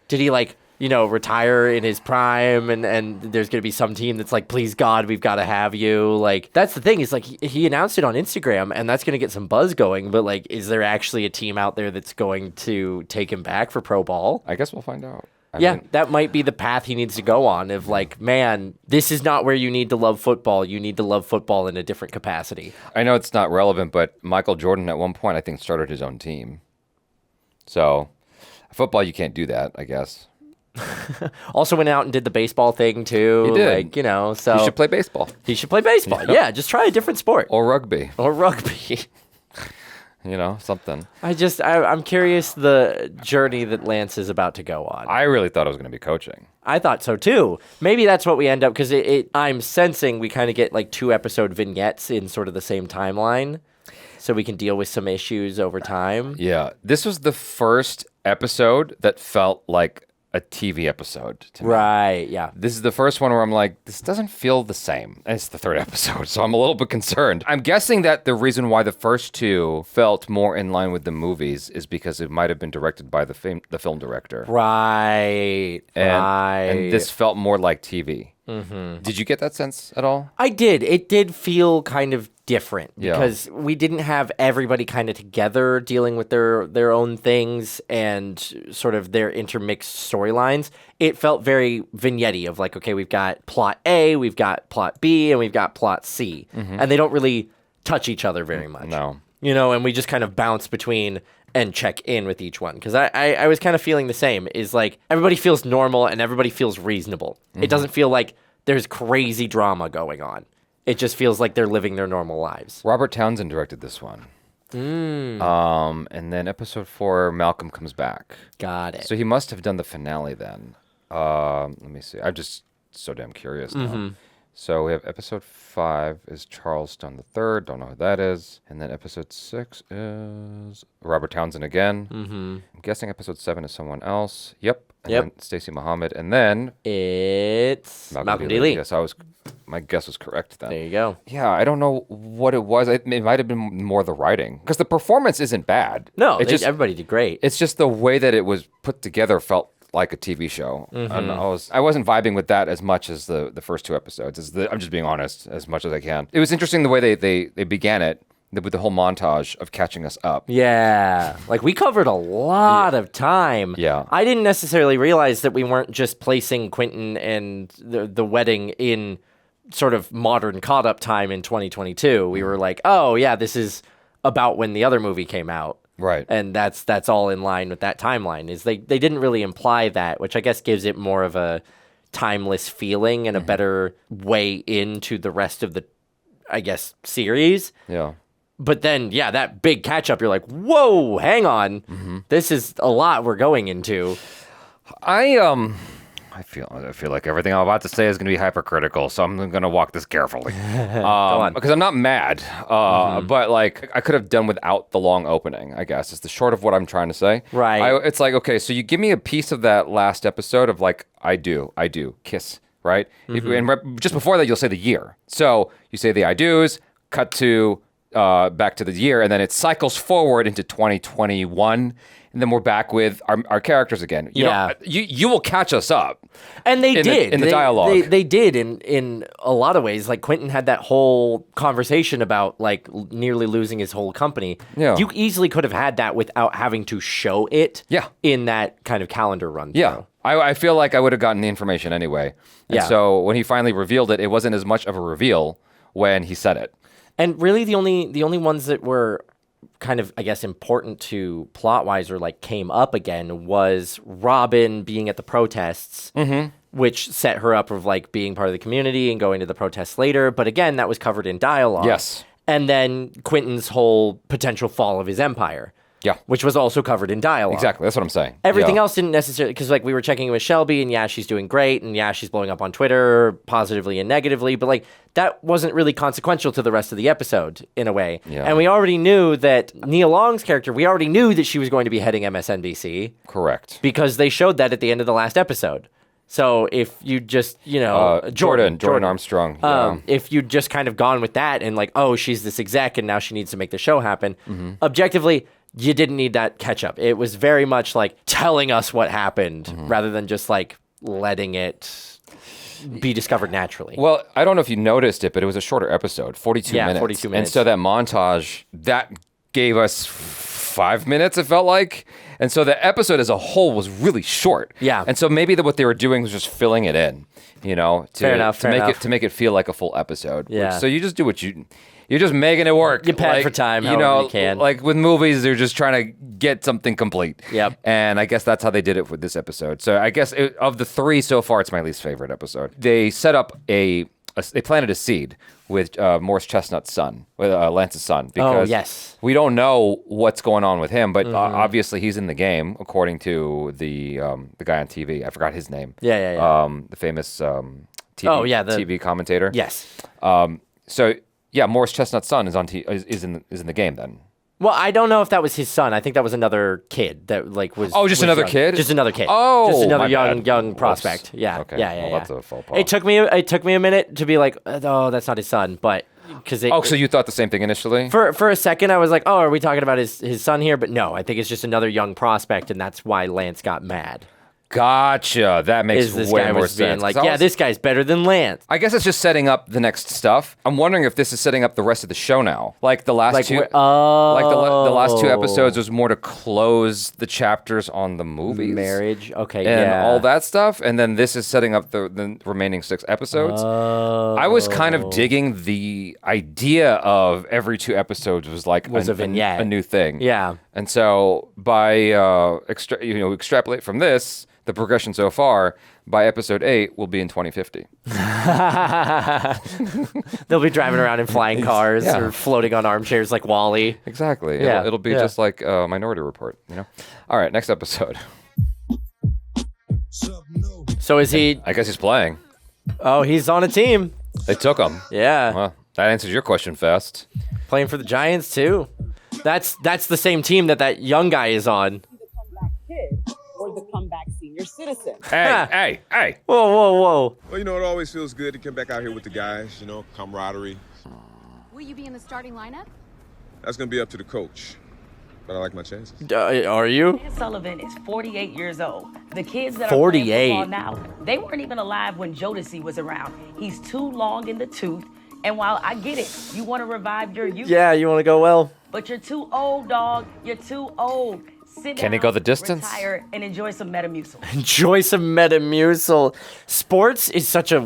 C: Did he like, retire in his prime and there's going to be some team that's like, please God, we've got to have you. Like, that's the thing is like, he announced it on Instagram and that's going to get some buzz going. But like, is there actually a team out there that's going to take him back for pro ball?
B: I guess we'll find out. I mean,
C: that might be the path he needs to go on of like, man, this is not where you need to love football. You need to love football in a different capacity.
B: I know it's not relevant, but Michael Jordan at one point, I think, started his own team. So football, you can't do that, I guess.
C: Also went out and did the baseball thing too.
B: He did.
C: Like, so.
B: He should play baseball.
C: He should play baseball. Yeah, just try a different sport.
B: Or rugby. Something.
C: I'm curious the journey that Lance is about to go on.
B: I really thought it was going to be coaching.
C: I thought so too. Maybe that's what we end up, because I'm sensing we kind of get like 2 episode vignettes in sort of the same timeline, so we can deal with some issues over time.
B: Yeah. This was the first episode that felt like a TV episode to me.
C: Right, yeah.
B: This is the first one where I'm like, this doesn't feel the same. And it's the 3rd episode, so I'm a little bit concerned. I'm guessing that the reason why the first 2 felt more in line with the movies is because it might have been directed by the film director.
C: Right,
B: And this felt more like TV.
C: Mm-hmm.
B: Did you get that sense at all?
C: I did. It did feel kind of different
B: Yeah.
C: because we didn't have everybody kind of together dealing with their own things and sort of their intermixed storylines. It felt very vignette-y of like, okay, we've got plot A, we've got plot B, and we've got plot C.
B: Mhm.
C: And they don't really touch each other very much.
B: No.
C: And we just kind of bounce between and check in with each one. Because I was kind of feeling the same, is like everybody feels normal and everybody feels reasonable.
B: Mhm.
C: It doesn't feel like there's crazy drama going on. It just feels like they're living their normal lives.
B: Robert Townsend directed this one. And then episode 4, Malcolm comes back.
C: Got it.
B: So he must have done the finale then. Let me see. I'm just so damn curious now.
C: Mhm.
B: So we have episode 5 is Charleston the Third. Don't know who that is. And then episode 6 is Robert Townsend again.
C: Mm-hmm.
B: I'm guessing episode 7 is someone else. Yep. And
C: Yep.
B: then Stacey Muhammad. And then
C: it's Malcolm D. Lee.
B: Yes, my guess was correct then.
C: There you go.
B: Yeah, I don't know what it was. It might have been more the writing, because the performance isn't bad.
C: No,
B: It
C: everybody did great.
B: It's just the way that it was put together felt like a TV show.
C: Mhm.
B: And I wasn't vibing with that as much as the first 2 episodes. I'm just being honest as much as I can. It was interesting the way they began it with the whole montage of catching us up.
C: Yeah. Like we covered a lot of time.
B: Yeah.
C: I didn't necessarily realize that we weren't just placing Quentin and the wedding in sort of modern caught up time in 2022. We were like, oh yeah, this is about when the other movie came out.
B: Right.
C: And that's all in line with that timeline. Is they didn't really imply that, which I guess gives it more of a timeless feeling and a better way into the rest of the, I guess, series.
B: Yeah.
C: But then, yeah, that big catch up, you're like, whoa, hang on.
B: Mm-hmm.
C: This is a lot we're going into.
B: I feel like everything I'm about to say is going to be hypercritical, so I'm going to walk this carefully.
C: Go on.
B: Because I'm not mad, but like I could have done without the long opening, I guess. It's the short of what I'm trying to say.
C: Right.
B: It's like, okay, so you give me a piece of that last episode of like, I do, kiss, right? And just before that, you'll say the year. So you say the I do's, cut to back to the year, and then it cycles forward into 2021. And then we're back with our characters again. You will catch us up.
C: And they did.
B: In the dialogue.
C: They did in a lot of ways. Like Quentin had that whole conversation about like nearly losing his whole company.
B: Yeah.
C: You easily could have had that without having to show it in that kind of calendar run.
B: Yeah. I feel like I would have gotten the information anyway. And so when he finally revealed it, it wasn't as much of a reveal when he said it.
C: And really the only ones that were kind of, I guess, important to plot-wise or like came up again was Robin being at the protests, which set her up of like being part of the community and going to the protests later. But again, that was covered in dialogue.
B: Yes.
C: And then Quentin's whole potential fall of his empire.
B: Yeah.
C: Which was also covered in dialogue.
B: Exactly. That's what I'm saying.
C: Everything else didn't necessarily, because like we were checking in with Shelby, and yeah, she's doing great, and yeah, she's blowing up on Twitter positively and negatively, but like that wasn't really consequential to the rest of the episode in a way.
B: Yeah.
C: And we already knew that Nia Long's character, we already knew that she was going to be heading MSNBC.
B: Correct.
C: Because they showed that at the end of the last episode. So if you just,
B: Jordan Armstrong. Yeah.
C: If you'd just kind of gone with that and like, oh, she's this exec and now she needs to make the show happen, objectively, you didn't need that catch up. It was very much like telling us what happened rather than just like letting it be discovered naturally.
B: Well, I don't know if you noticed it, but it was a shorter episode, 42 minutes.
C: 42 minutes.
B: And so that montage, that gave us 5 minutes, it felt like. And so the episode as a whole was really short.
C: Yeah.
B: And so maybe what they were doing was just filling it in,
C: Fair enough.
B: to make it feel like a full episode.
C: Yeah.
B: So you just do what you're just making it work.
C: You pad for time, however you can.
B: Like with movies, they're just trying to get something complete.
C: Yep.
B: And I guess that's how they did it with this episode. So I guess of the three so far, it's my least favorite episode. They set up they planted a seed with Morris Chestnut's son, with Lance's son, because
C: yes.
B: we don't know what's going on with him, but obviously he's in the game, according to the guy on TV. I forgot his name.
C: Yeah.
B: The famous TV, TV commentator.
C: Yes.
B: So yeah, Morris Chestnut's son is is in the game then.
C: Well, I don't know if that was his son. I think that was another kid that like was.
B: Oh, just
C: was
B: another
C: young.
B: kid?
C: Just another kid.
B: Oh,
C: just another
B: my bad.
C: young
B: Whoops.
C: prospect. Yeah.
B: Okay.
C: Yeah.
B: Well, that's a faux pas.
C: It took me a minute to be like, oh, that's not his son, but because
B: so you thought the same thing initially?
C: For a second, I was like, oh, are we talking about his son here? But no, I think it's just another young prospect, and that's why Lance got mad.
B: Gotcha. That makes
C: this
B: way
C: guy
B: more
C: was being
B: sense.
C: like, yeah, this guy's better than Lance.
B: I guess it's just setting up the next stuff. I'm wondering if this is setting up the rest of the show now. Like the last two, the last two episodes was more to close the chapters on the movies,
C: marriage, okay,
B: and all that stuff. And then this is setting up the remaining 6 episodes. I was kind of digging the idea of every 2 episodes was like
C: a vignette,
B: a new thing.
C: Yeah.
B: And so by extrapolate from this, the progression so far, by episode 8, we'll be in 2050.
C: They'll be driving around in flying cars or floating on armchairs like Wall-E.
B: Exactly.
C: Yeah.
B: It'll be just like Minority Report, All right, next episode.
C: So is he...
B: I guess he's playing.
C: Oh, he's on a team.
B: They took him.
C: Yeah.
B: Well, that answers your question fast.
C: Playing for the Giants, too. That's the same team that young guy is on.
A: Or the comeback senior citizen.
B: Hey.
C: Whoa.
F: Well, it always feels good to come back out here with the guys, camaraderie.
R: Will you be in the starting lineup?
F: That's going to be up to the coach. But I like my chances.
C: Are you?
A: Dan Sullivan is 48 years old. The kids that
C: 48.
A: are playing football now, they weren't even alive when Jodeci was around. He's too long in the tooth. And while I get it, you want to revive your youth.
C: Yeah, you want to go well.
A: But you're too old, dog. You're too old. Sit
B: Can
A: down,
B: he go the distance?
A: Retire and enjoy some Metamucil.
C: Enjoy some Metamucil. Sports is such a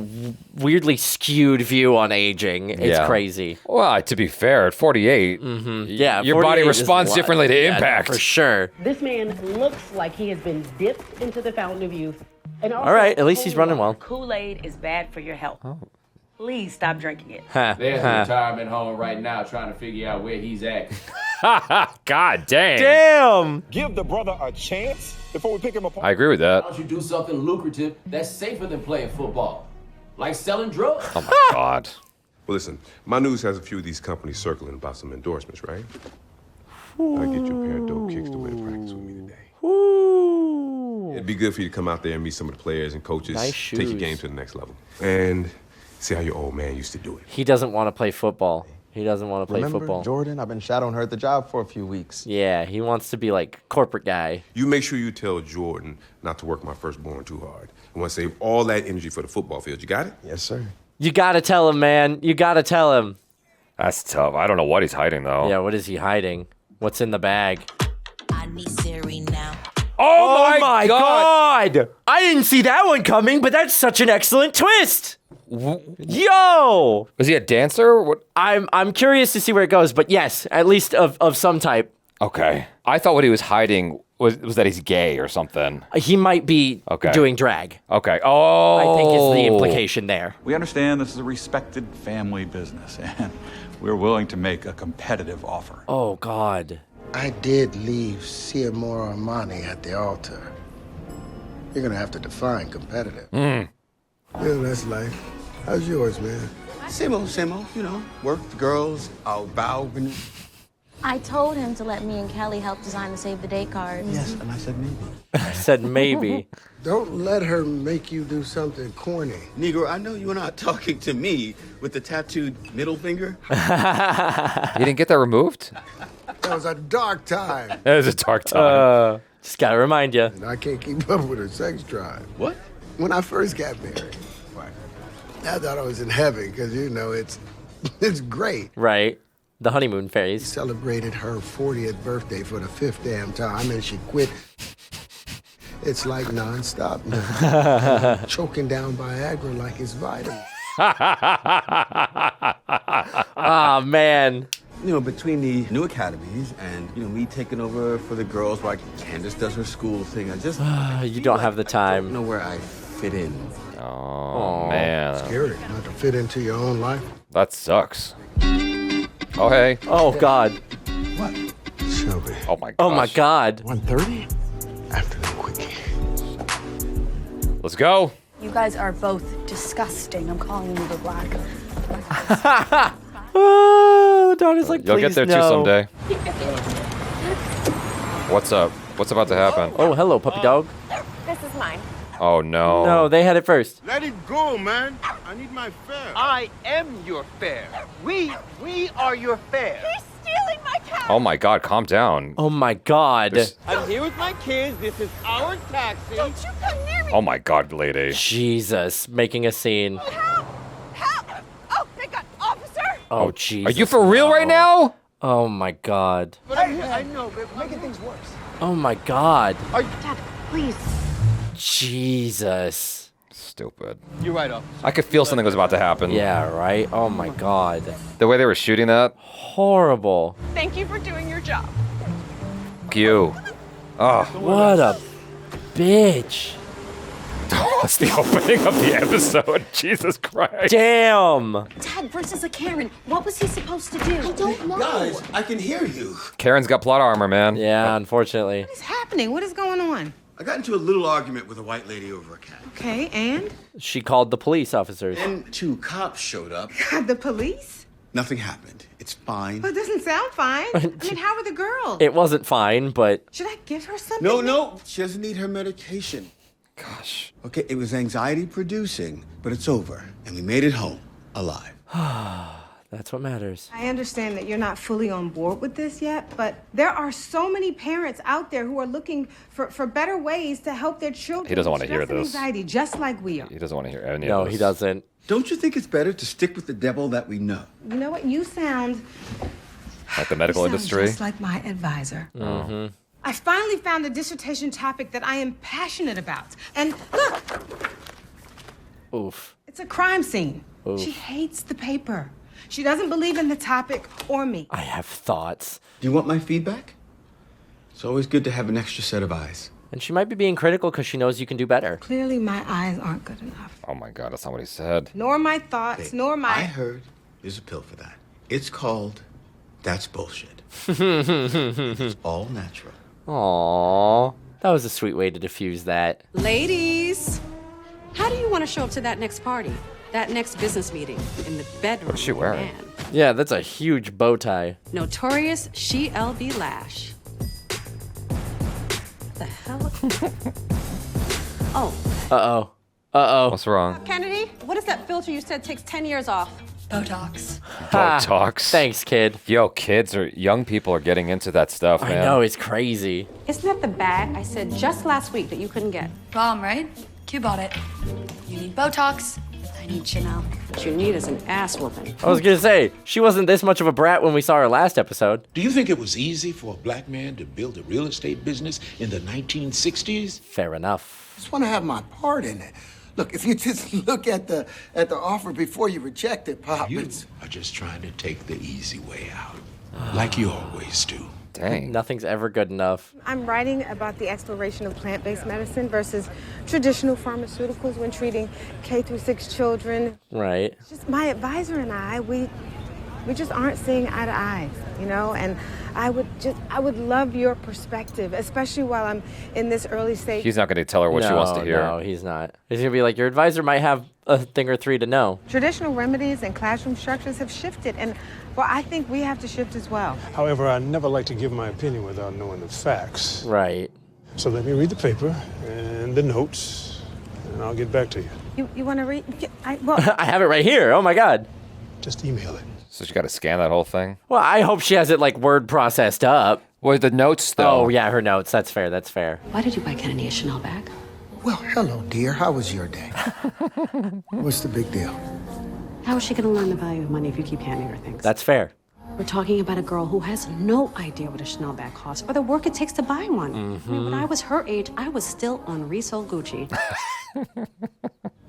C: weirdly skewed view on aging. It's crazy.
B: Well, to be fair, at 48, your body responds differently to impact.
C: For sure.
V: This man looks like he has been dipped into the fountain of youth. And also,
C: all right, at least he's running well.
A: Kool-Aid is bad for your health.
B: Oh.
A: Please stop drinking it.
W: There's a retirement home right now trying to figure out where he's at.
B: God dang.
C: Damn.
U: Give the brother a chance before we pick him apart.
B: I agree with that.
W: Why don't you do something lucrative that's safer than playing football? Like selling drugs.
B: Oh my God.
F: Well, listen, my news has a few of these companies circling about some endorsements, right? I'll get you a pair of dope kicks to win practice with me today. It'd be good for you to come out there and meet some of the players and coaches.
C: Nice
F: Take your
C: shoes.
F: game to the next level. And see how your old man used to do it.
C: He doesn't want to play football. He doesn't want to play
U: Remember,
C: football.
U: Jordan, I've been shadowing her at the job for a few weeks.
C: Yeah, he wants to be like corporate guy.
F: You make sure you tell Jordan not to work my firstborn too hard. I want to save all that energy for the football field. You got it?
U: Yes, sir.
C: You got to tell him, man. You got to tell him.
B: That's tough. I don't know what he's hiding, though.
C: Yeah, what is he hiding? What's in the bag?
X: I need Siri now.
B: Oh my God!
C: I didn't see that one coming, but that's such an excellent twist. Yo!
B: Was he a dancer? What?
C: I'm curious to see where it goes, but yes, at least of some type.
B: Okay. I thought what he was hiding was that he's gay or something.
C: He might be doing drag.
B: Okay. Oh.
C: I think is the implication there.
D: We understand this is a respected family business, and we're willing to make a competitive offer.
C: Oh, God.
N: I did leave Siamora Armani at the altar. You're gonna have to define competitive. Yeah, that's life. How's yours, man?
G: Same old, you know. Work, the girls, I'll bow.
H: I told him to let me and Kelly help design the Save the Date cards.
G: Yes, and I said maybe.
C: I said maybe.
N: Don't let her make you do something corny.
G: Negro, I know you are not talking to me with the tattooed middle finger.
B: You didn't get that removed?
N: That was a dark time.
B: It was a dark time.
C: Just gotta remind you.
N: And I can't keep up with her sex drive.
G: What?
N: When I first got married, I thought I was in heaven because, you know, it's great.
C: Right. The honeymoon phase.
N: We celebrated her 40th birthday for the 5th damn time, and she quit. It's like nonstop now. Choking down Viagra like it's vitamin.
C: Ah, man.
G: You know, between the new academies and, you know, me taking over for the girls while Candace does her school thing, I just...
C: you don't have the time.
G: I don't know where I fit in.
B: Oh, man.
N: Scary not to fit into your own life.
B: That sucks. Oh, hey.
C: Oh, God.
N: What? Shelby.
B: Oh, my gosh.
C: Oh, my God.
N: 1:30? After the quickie.
B: Let's go.
H: You guys are both disgusting. I'm calling you the black.
C: Oh, Donna's like,
B: You'll
C: please
B: get there
C: no.
B: too someday. What's up? What's about to happen?
C: Oh, hello, puppy dog.
H: This is mine.
B: Oh, no.
C: No, they had it first.
O: Let it go, man. I need my fare.
P: I am your fare. We are your fare.
H: He's stealing my cat.
B: Oh, my God. Calm down.
C: Oh, my God.
P: I'm here with my kids. This is our taxi.
H: Don't you come near me.
B: Oh, my God, lady.
C: Jesus, making a scene.
H: Help! Help! Oh, they got officer.
C: Oh, Jesus.
B: Are you for real right now?
C: Oh, my God.
P: But I know, but making things worse.
C: Oh, my God.
H: Dad, please.
C: Jesus.
B: Stupid.
P: You're right, officer.
B: I could feel something was about to happen.
C: Yeah, right? Oh, my God.
B: The way they were shooting that.
C: Horrible.
J: Thank you for doing your job.
B: You. Oh.
C: What a bitch.
B: That's the opening of the episode. Jesus Christ.
C: Damn.
H: Dad versus a Karen. What was he supposed to do? I don't know.
G: Guys, I can hear you.
B: Karen's got plot armor, man.
C: Yeah, unfortunately.
E: What is happening? What is going on?
G: I got into a little argument with a white lady over a cat.
E: Okay, and?
C: She called the police officers.
G: Then 2 cops showed up.
E: God, the police?
G: Nothing happened. It's fine.
E: Well, it doesn't sound fine. I mean, how are the girls?
C: It wasn't fine, but...
E: Should I give her something?
G: No. She doesn't need her medication.
B: Gosh.
G: Okay, it was anxiety producing, but it's over. And we made it home, alive.
C: That's what matters.
E: I understand that you're not fully on board with this yet, but there are so many parents out there who are looking for better ways to help their children.
B: He doesn't want to hear
E: with stress and
B: this.
E: anxiety, just like we are.
B: He doesn't want to hear any
C: No,
B: of this.
C: he doesn't.
G: Don't you think it's better to stick with the devil that we know?
E: You know what? You sound
B: Like the medical industry.
E: just like my advisor.
C: Mm-hmm.
E: I finally found a dissertation topic that I am passionate about. And look,
C: Oof.
E: it's a crime scene.
C: Oof.
E: She hates the paper. She doesn't believe in the topic or me.
C: I have thoughts.
G: Do you want my feedback? It's always good to have an extra set of eyes.
C: And she might be being critical because she knows you can do better.
E: Clearly, my eyes aren't good enough.
B: Oh my God, that's not what he said.
E: Nor my thoughts, nor my...
G: I heard there's a pill for that. It's called That's Bullshit. It's all natural.
C: Aww. That was a sweet way to diffuse that.
L: Ladies, how do you want to show up to that next party? That next business meeting in the bedroom?
B: What's she wearing?
L: Man.
C: Yeah, that's a huge bow tie.
L: Notorious She-LB Lash. What the hell? Oh.
C: Uh-oh. Uh-oh.
B: What's wrong?
L: Kennedy, what is that filter you said takes 10 years off? Botox.
B: Botox.
C: Thanks, kid.
B: Yo, kids or young people are getting into that stuff, man.
C: I know, it's crazy.
L: Isn't that the bag I said just last week that you couldn't get?
R: Bomb, right? Q bought it. You need Botox. I need Chanel.
L: What you need is an ass whooping.
C: I was gonna say, she wasn't this much of a brat when we saw her last episode.
Y: Do you think it was easy for a black man to build a real estate business in the 1960s?
C: Fair enough.
N: Just want to have my part in it. Look, if you just look at the offer before you reject it, Pop,
Y: You are just trying to take the easy way out, like you always do.
B: Dang.
C: Nothing's ever good enough.
K: I'm writing about the exploration of plant-based medicine versus traditional pharmaceuticals when treating K through 6 children.
C: Right.
K: Just my advisor and I, we just aren't seeing eye to eye, you know? And I would love your perspective, especially while I'm in this early stage.
B: He's not going to tell her what she wants to hear.
C: No, he's not. He's going to be like, your advisor might have a thing or three to know.
K: Traditional remedies and classroom structures have shifted, and well, I think we have to shift as well.
M: However, I never like to give my opinion without knowing the facts.
C: Right.
M: So let me read the paper and the notes, and I'll get back to you.
K: You want to read?
C: I have it right here. Oh my God.
M: Just email it.
B: So she got to scan that whole thing?
C: Well, I hope she has it like word processed up.
B: Well, the notes though.
C: Oh yeah, her notes. That's fair. That's fair.
L: Why did you buy Kennedy a Chanel bag?
N: Well, hello, dear. How was your day? What's the big deal?
L: How is she going to learn the value of money if you keep handing her things?
C: That's fair.
L: We're talking about a girl who has no idea what a Chanel bag costs or the work it takes to buy one. I mean, when I was her age, I was still on resale Gucci.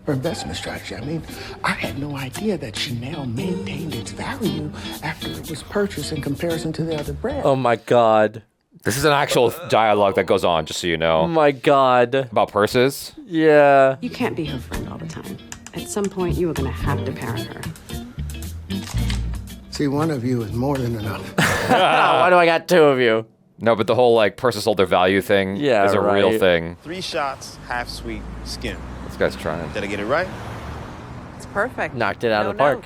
Y: Her investment strategy. I mean, I had no idea that Chanel maintained its value after it was purchased in comparison to the other brands.
C: Oh my God.
B: This is an actual dialogue that goes on, just so you know.
C: Oh my God.
B: About purses?
C: Yeah.
L: You can't be her friend all the time. At some point, you are going to have to parent her.
N: See, one of you is more than enough.
C: Why do I got two of you?
B: No, but the whole like purses hold their value thing is a real thing.
U: 3 shots, half sweet, skim.
B: This guy's trying.
U: Did I get it right?
J: It's perfect.
C: Knocked it out of the park.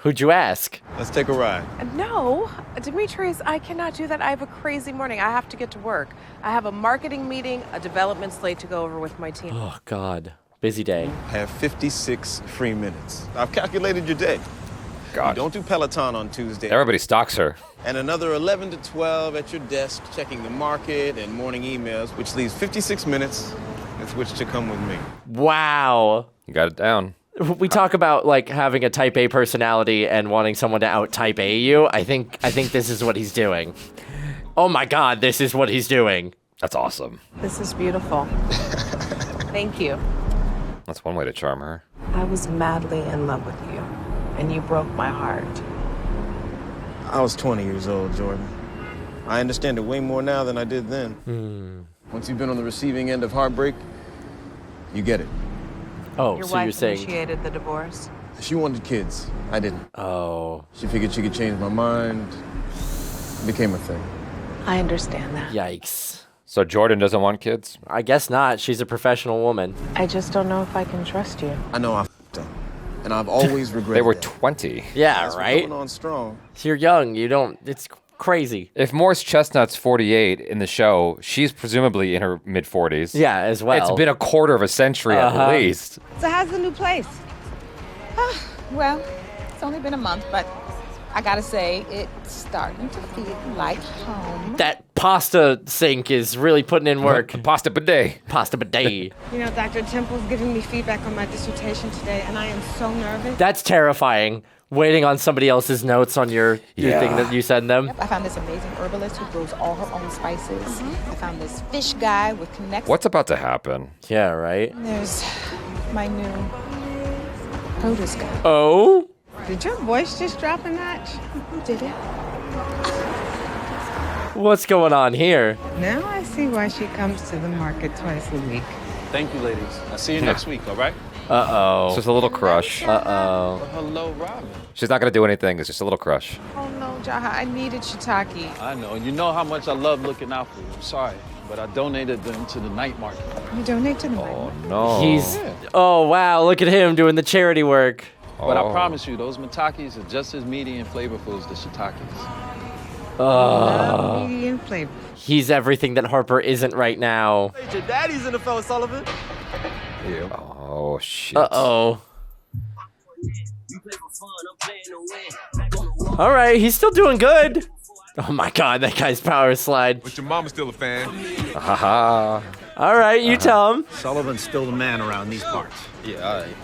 C: Who'd you ask?
U: Let's take a ride.
J: No, Demetrius, I cannot do that. I have a crazy morning. I have to get to work. I have a marketing meeting, a development slate to go over with my team.
C: Oh, God. Busy day.
U: I have 56 free minutes. I've calculated your day.
B: God.
U: You don't do Peloton on Tuesday.
B: Everybody stalks her.
U: And another 11 to 12 at your desk, checking the market and morning emails, which leaves 56 minutes with which to come with me.
C: Wow.
B: You got it down.
C: We talk about like having a type A personality and wanting someone to out type A you. I think this is what he's doing. Oh my God, this is what he's doing.
B: That's awesome.
J: This is beautiful. Thank you.
B: That's one way to charm her.
J: I was madly in love with you, and you broke my heart.
U: I was 20 years old, Jordan. I understand it way more now than I did then. Once you've been on the receiving end of heartbreak, you get it.
C: Oh,
J: Your
C: so
J: wife
C: you're saying
J: initiated the divorce.
U: She wanted kids. I didn't.
C: Oh.
U: She figured she could change my mind. It became a thing.
J: I understand that.
C: Yikes.
B: So Jordan doesn't want kids?
C: I guess not. She's a professional woman.
J: I just don't know if I can trust you.
U: I know I f***ed up. And I've always regretted
B: They were
U: that.
B: 20.
C: Yeah,
U: That's
C: right?
U: going on strong.
C: You're young. You don't. It's crazy.
B: If Morris Chestnut's 48 in the show, she's presumably in her mid-40s.
C: Yeah, as well.
B: It's been a quarter of a century at least.
E: So how's the new place? Well, it's only been a month, but I gotta say, it's starting to feel like home.
C: That pasta sink is really putting in work.
B: Pasta bidet.
C: Pasta bidet.
K: You know, Dr. Temple's giving me feedback on my dissertation today, and I am so nervous.
C: That's terrifying. Waiting on somebody else's notes on your thing that you send them.
E: I found this amazing herbalist who grows all her own spices. I found this fish guy with connections.
B: What's about to happen?
C: Yeah, right?
E: And there's my new produce guy.
C: Oh?
K: Did your voice just drop a notch?
E: Did it?
C: What's going on here?
K: Now I see why she comes to the market twice a week.
Q: Thank you, ladies. I'll see you next week, all right?
C: Uh-oh.
B: It's just a little crush.
C: Uh-oh.
Q: Well, hello, Robin.
B: She's not going to do anything. It's just a little crush.
E: Oh no, Jaha, I needed shiitake.
Q: I know. You know how much I love looking out for you. I'm sorry, but I donated them to the night market.
E: You donate to the night?
B: No.
C: He's... Oh, wow. Look at him doing the charity work.
Q: But I promise you, those matakis are just as meaty and flavorful as the shiitakes.
K: Meaty and flavor.
C: He's everything that Harper isn't right now.
U: Your daddy's in the fella, Sullivan.
B: Oh, shit.
C: Uh-oh. All right, he's still doing good. Oh my God, that guy's power slide.
F: But your mama's still a fan.
B: Haha.
C: All right, you tell him.
U: Sullivan's still the man around these parts.
Q: Yeah, all right.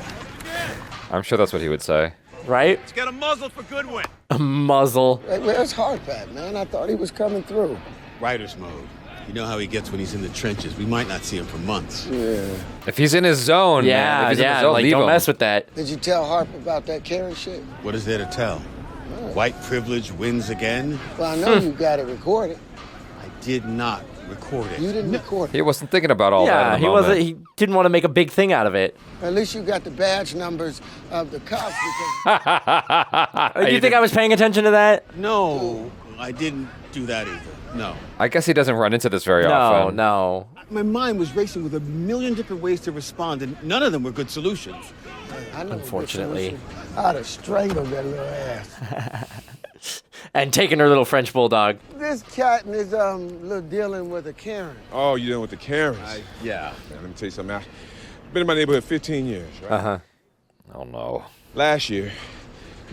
B: I'm sure that's what he would say.
C: Right?
U: Let's get a muzzle for Goodwin.
C: A muzzle.
N: Hey, where's Harp at, man? I thought he was coming through.
U: Writer's mode.
O: You know how he gets when he's in the trenches. We might not see him for months.
N: Yeah.
B: If he's in his zone, man. If he's in his zone,
C: like
B: leave
C: don't
B: him.
C: mess with that.
N: Did you tell Harp about that Karen shit?
O: What is there to tell? White privilege wins again?
N: Well, I know you got it recorded.
O: I did not record it.
N: You didn't record it.
B: He wasn't thinking about all that. In the moment.
C: He didn't want to make a big thing out of it.
N: At least you got the badge numbers of the cops. Because
C: Do you think I was paying attention to that?
O: No, I didn't do that either. No.
B: I guess he doesn't run into this very often.
C: No.
O: My mind was racing with a million different ways to respond, and none of them were good solutions.
N: I know.
C: Unfortunately.
N: I'd have strangled that little ass.
C: And taken her little French bulldog.
N: This cat is little dealing with a Karen.
F: Oh, you dealing with the Karens?
O: Yeah.
F: Let me tell you something. I've been in my neighborhood 15 years, right?
C: Uh-huh.
B: Oh, no.
F: Last year,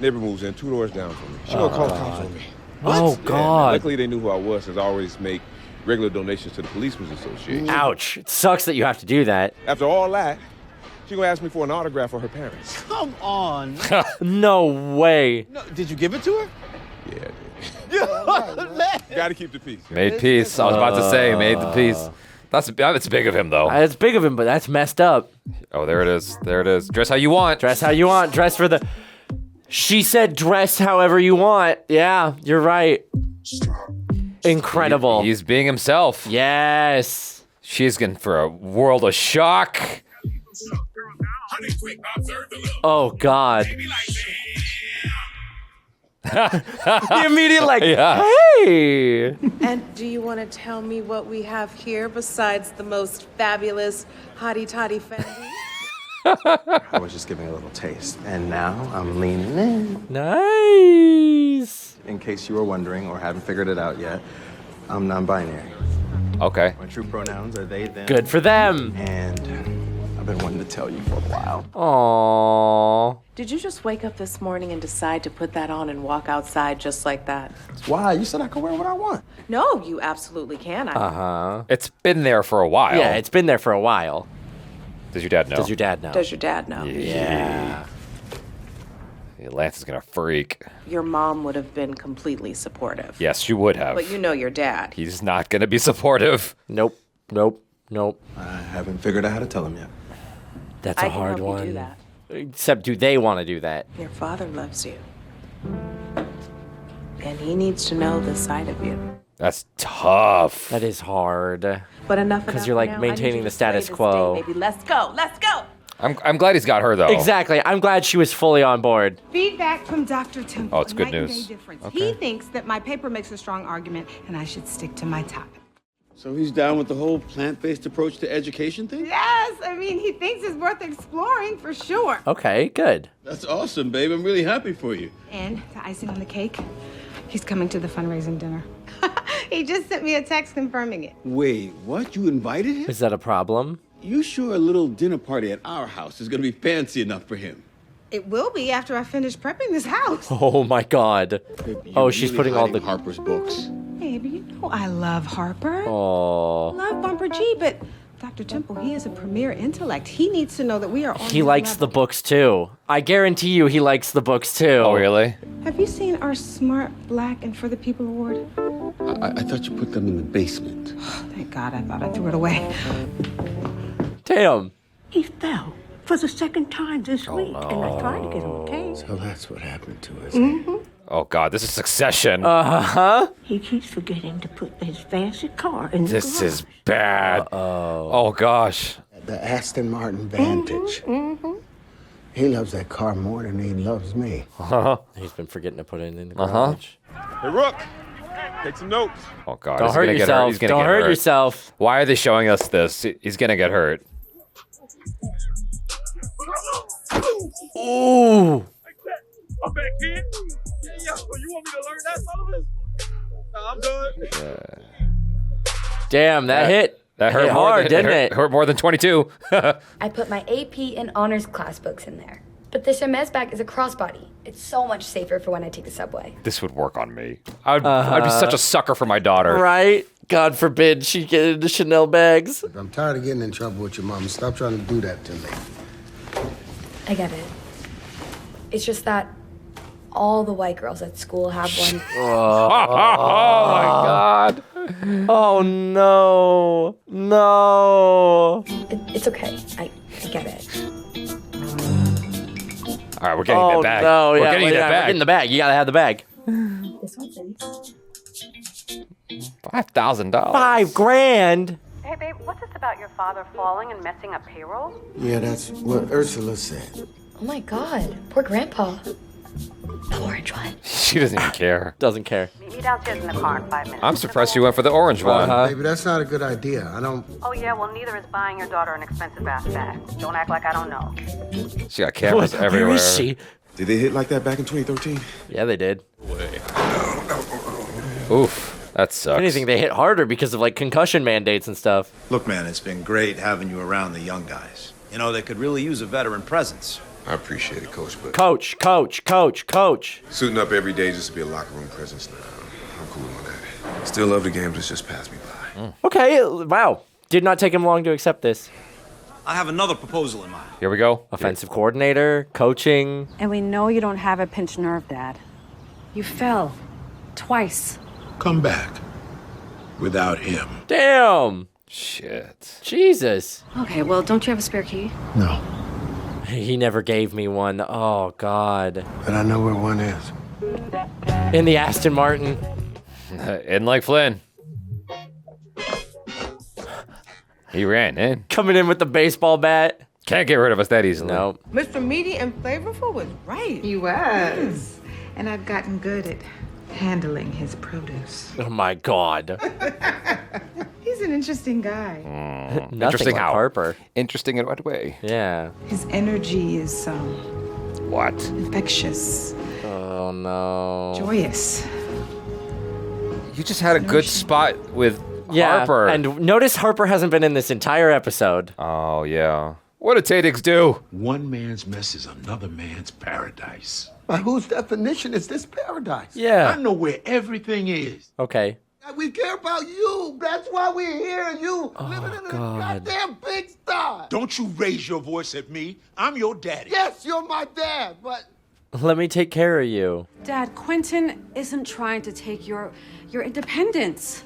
F: neighbor moves in 2 doors down from me. She gonna call the cops on me.
C: Oh,
F: Yeah,
C: God.
F: luckily, they knew who I was, since I always make regular donations to the Policemen's Association.
C: Ouch. It sucks that you have to do that.
F: After all that, she gonna ask me for an autograph for her parents.
O: Come on.
C: No way.
O: No, did you give it to her?
F: Yeah, I did. Gotta keep the peace.
B: Made peace. I was about to say, made the peace. That's big of him, though.
C: It's big of him, but that's messed up.
B: Oh, there it is. There it is. Dress how you want.
C: Dress how you want. Dress for the... She said dress however you want. Yeah, you're right. Incredible.
B: He's being himself.
C: Yes.
B: She's going for a world of shock.
C: Oh, God. The immediate like,
B: Yeah.
C: hey.
J: And do you want to tell me what we have here besides the most fabulous hottie toddy Fendi?
A: I was just giving a little taste, and now I'm leaning in.
C: Nice.
A: In case you were wondering or haven't figured it out yet, I'm non-binary.
B: Okay.
A: My true pronouns are they, them.
C: Good for them.
A: And I've been wanting to tell you for a while.
C: Aww.
J: Did you just wake up this morning and decide to put that on and walk outside just like that?
A: Why? You said I could wear what I want.
J: No, you absolutely can.
C: Uh-huh.
B: It's been there for a while.
C: Yeah, it's been there for a while.
B: Does your dad know?
C: Does your dad know?
J: Does your dad know?
C: Yeah.
B: Lance is going to freak.
J: Your mom would have been completely supportive.
B: Yes, she would have.
J: But you know your dad.
B: He's not going to be supportive.
C: Nope.
A: I haven't figured out how to tell him yet.
C: That's a
J: I can
C: hard
J: help you
C: one.
J: do that.
C: Except, do they want to do that?
J: Your father loves you. And he needs to know this side of you.
B: That's tough.
C: That is hard.
J: But enough
C: Because
J: of
C: you're
J: that
C: like
J: for now. I need
C: maintaining
J: you
C: the
J: to slay
C: status
J: this
C: quo.
J: day, baby. Let's go. Let's go.
B: I'm glad he's got her, though.
C: Exactly. I'm glad she was fully on board.
E: Feedback from Dr. Temple.
B: Oh, it's good
E: Night and
B: news.
E: day difference.
B: Okay.
E: He thinks that my paper makes a strong argument and I should stick to my topic.
O: So he's down with the whole plant-based approach to education thing?
E: Yes, I mean, he thinks it's worth exploring for sure.
C: Okay, good.
O: That's awesome, babe. I'm really happy for you.
E: And the icing on the cake, he's coming to the fundraising dinner. He just sent me a text confirming it.
O: Wait, what? You invited him?
C: Is that a problem?
O: You sure a little dinner party at our house is gonna be fancy enough for him?
E: It will be after I finish prepping this house.
C: Oh my God.
O: Babe,
C: Oh,
O: you're
C: she's
O: really
C: putting all
O: hiding
C: the...
O: Harper's books.
E: Baby, you know I love Harper.
C: Oh.
E: Love Bumper G, but Dr. Temple, he is a premier intellect. He needs to know that we are on
C: He
E: his
C: likes
E: level.
C: the books too. I guarantee you he likes the books too.
B: Oh, really?
E: Have you seen our Smart, Black, and For the People award?
O: I thought you put them in the basement.
E: Thank God, I thought I threw it away.
C: Damn.
I: He fell for the second time this week, and I tried to get him a cake.
N: So that's what happened to us.
I: Mm-hmm.
B: Oh, God, this is Succession.
C: Uh-huh.
I: He keeps forgetting to put his fancy car in the
B: This
I: garage.
B: is bad. Oh, gosh.
N: The Aston Martin Vantage.
I: Mm-hmm.
N: He loves that car more than he loves me.
B: Uh-huh.
C: He's been forgetting to put it in the
B: Uh-huh.
C: garage.
F: Hey, Rook, take some notes.
B: Oh, God.
C: Don't
B: he's
C: hurt
B: gonna get
C: yourself.
B: He's gonna
C: Don't
B: get
C: hurt yourself.
B: Why are they showing us this? He's going to get hurt.
C: Ooh.
S: I'm back here. Yo, you want me to learn that, Sullivan? Nah, I'm done.
C: Damn, that hit.
B: That hurt
C: hit
B: more
C: hard,
B: than,
C: didn't it?
B: Hurt more than 22.
T: I put my AP and honors class books in there. But the Hermes bag is a crossbody. It's so much safer for when I take the subway.
B: This would work on me. I'd be such a sucker for my daughter.
C: Right? God forbid she get into Chanel bags.
N: I'm tired of getting in trouble with your mom. Stop trying to do that to me.
T: I get it. It's just that all the white girls at school have one.
B: Oh my God.
C: Oh no. No.
T: It's okay. I get it.
B: All right, we're getting that bag.
C: No,
B: we're
C: yeah,
B: getting that
C: we're
B: bag.
C: getting the bag. You gotta have the bag.
T: This one, please.
B: $5,000.
C: $5,000.
L: Hey, babe, what's this about your father falling and messing up payroll?
N: Yeah, that's what Ursula said.
T: Oh my God, poor Grandpa. The orange one.
B: She doesn't even care.
C: Doesn't care.
L: Meet me downstairs in the car in 5 minutes.
B: I'm surprised she went for the orange one.
N: Baby, that's not a good idea. I don't...
L: Oh, yeah, well, neither is buying your daughter an expensive-ass bag. Don't act like I don't know.
B: She got cameras everywhere.
C: Where is she?
F: Did they hit like that back in 2013?
C: Yeah, they did.
B: Oof. That sucks.
C: If anything, they hit harder because of like concussion mandates and stuff.
D: Look, man, it's been great having you around the young guys. You know, they could really use a veteran presence.
F: I appreciate it, Coach, but...
C: Coach.
F: Suiting up every day just to be a locker room presence now. I'm cool on that. Still love the games that just passed me by.
C: Okay, wow. Did not take him long to accept this.
D: I have another proposal in mind.
B: Here we go.
C: Offensive coordinator, coaching.
L: And we know you don't have a pinched nerve, Dad. You fell. Twice.
Y: Come back. Without him.
C: Damn.
B: Shit.
C: Jesus.
L: Okay, well, don't you have a spare key?
Y: No.
C: He never gave me one. Oh, God.
M: But I know where one is.
C: In the Aston Martin.
B: In like Flynn. He ran in.
C: Coming in with the baseball bat.
B: Can't get rid of us that easily.
C: Nope.
E: Mr. Meaty and Flavorful was right.
P: He was. And I've gotten good at handling his produce.
C: Oh, my God.
P: He's an interesting guy.
C: Nothing
B: Interesting
C: like
B: how?
C: Harper.
B: Interesting in what way?
C: Yeah.
P: His energy is
B: What?
P: infectious,
C: Oh, no.
P: joyous.
B: You just had a good spot with
C: Yeah,
B: Harper.
C: and notice Harper hasn't been in this entire episode.
B: Oh, yeah. What did Taye do?
Y: One man's mess is another man's paradise.
N: By whose definition is this paradise?
C: Yeah.
Y: I know where everything is.
C: Okay.
N: We care about you. That's why we're here. You living in a goddamn big star.
Y: Don't you raise your voice at me. I'm your daddy.
N: Yes, you're my dad, but...
C: Let me take care of you.
L: Dad, Quentin isn't trying to take your independence.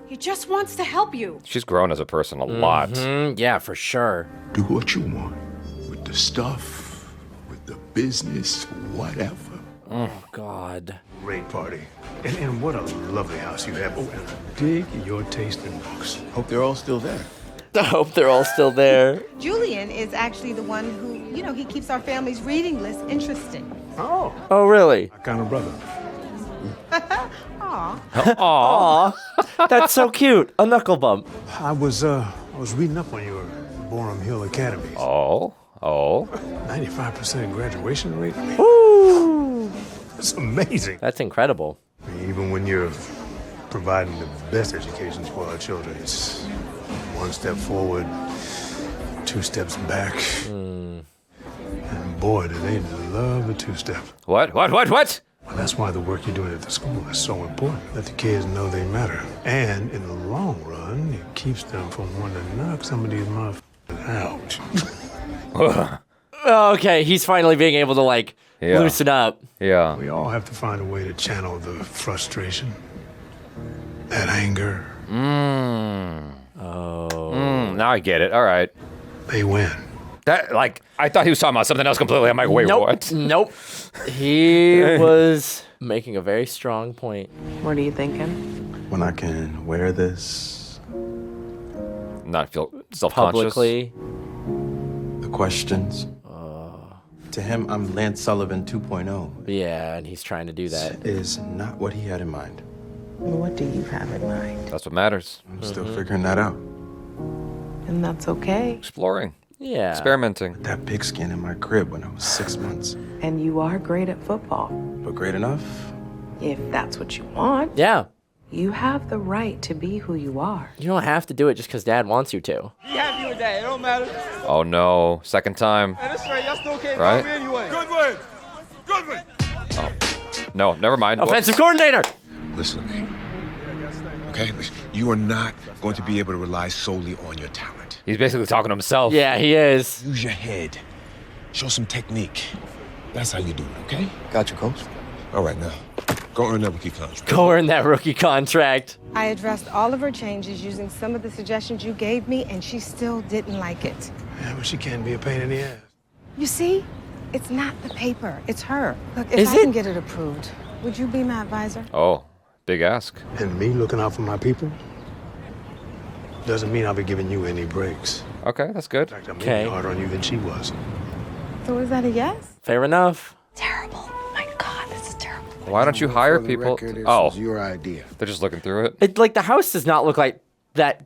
L: He just wants to help you.
B: She's grown as a person a lot.
C: Yeah, for sure.
Y: Do what you want. With the stuff, with the business, whatever.
C: Oh, God.
M: Great party. And what a lovely house you have. Oh, and I dig your taste in books.
U: Hope they're all still there.
C: I hope they're all still there.
E: Julian is actually the one who, he keeps our family's reading list interesting.
M: Oh.
C: Oh, really?
M: My kind of brother.
E: Aw.
C: Aw. That's so cute. A knuckle bump.
M: I was reading up on your Borum Hill Academies.
B: Oh.
M: 95% graduation rate.
C: Ooh.
M: That's amazing.
C: That's incredible.
M: I mean, even when you're providing the best educations for our children, it's one step forward, two steps back. And boy, do they love a two-step.
B: What?
M: Well, that's why the work you're doing at the school is so important. Let the kids know they matter. And in the long run, it keeps them from wanting to knock some of these motherfuckers out.
C: Okay, he's finally being able to, loosen up.
B: Yeah.
M: We all have to find a way to channel the frustration, that anger.
C: Oh.
B: Now I get it. All right.
M: They win.
B: That, I thought he was talking about something else completely. I'm like, wait, what?
C: Nope. He was making a very strong point.
P: What are you thinking?
A: When I can wear this
B: Not feel self-conscious.
C: Publicly.
A: the questions. To him, I'm Lance Sullivan 2.0.
C: Yeah, and he's trying to do that.
A: That is not what he had in mind.
P: What do you have in mind?
B: That's what matters.
A: I'm still figuring that out.
P: And that's okay.
B: Exploring.
C: Yeah.
B: Experimenting.
A: That pigskin in my crib when I was 6 months.
P: And you are great at football.
A: But great enough?
P: If that's what you want.
C: Yeah.
P: You have the right to be who you are.
C: You don't have to do it just because Dad wants you to.
S: Be happy with that. It don't matter.
B: Oh no. Second time.
S: Hey, that's right. Y'all still can't
B: Right?
S: me anyway. Good win. Good win.
B: No, never mind.
C: Offensive coordinator.
F: Listen to me. Okay? You are not going to be able to rely solely on your talent.
B: He's basically talking to himself.
C: Yeah, he is.
F: Use your head. Show some technique. That's how you do it, okay?
U: Got you, coach.
F: All right, now, go earn that rookie contract.
C: Go earn that rookie contract.
K: I addressed all of her changes using some of the suggestions you gave me, and she still didn't like it.
M: Yeah, but she can be a pain in the ass.
K: You see, it's not the paper, it's her. Look, if
C: Is
K: I
C: it?
K: can get it approved, would you be my advisor?
B: Oh, big ask.
M: And me looking out for my people doesn't mean I'll be giving you any breaks.
B: Okay, that's good.
M: In fact, I'm
C: Okay.
M: even harder on you than she was.
K: So is that a yes?
C: Fair enough.
R: Terrible. My God, this is terrible.
B: Why don't you hire
N: For the
B: people?
N: record, this
B: Oh,
N: was your idea.
B: they're just looking through it.
C: It, like, the house does not look like that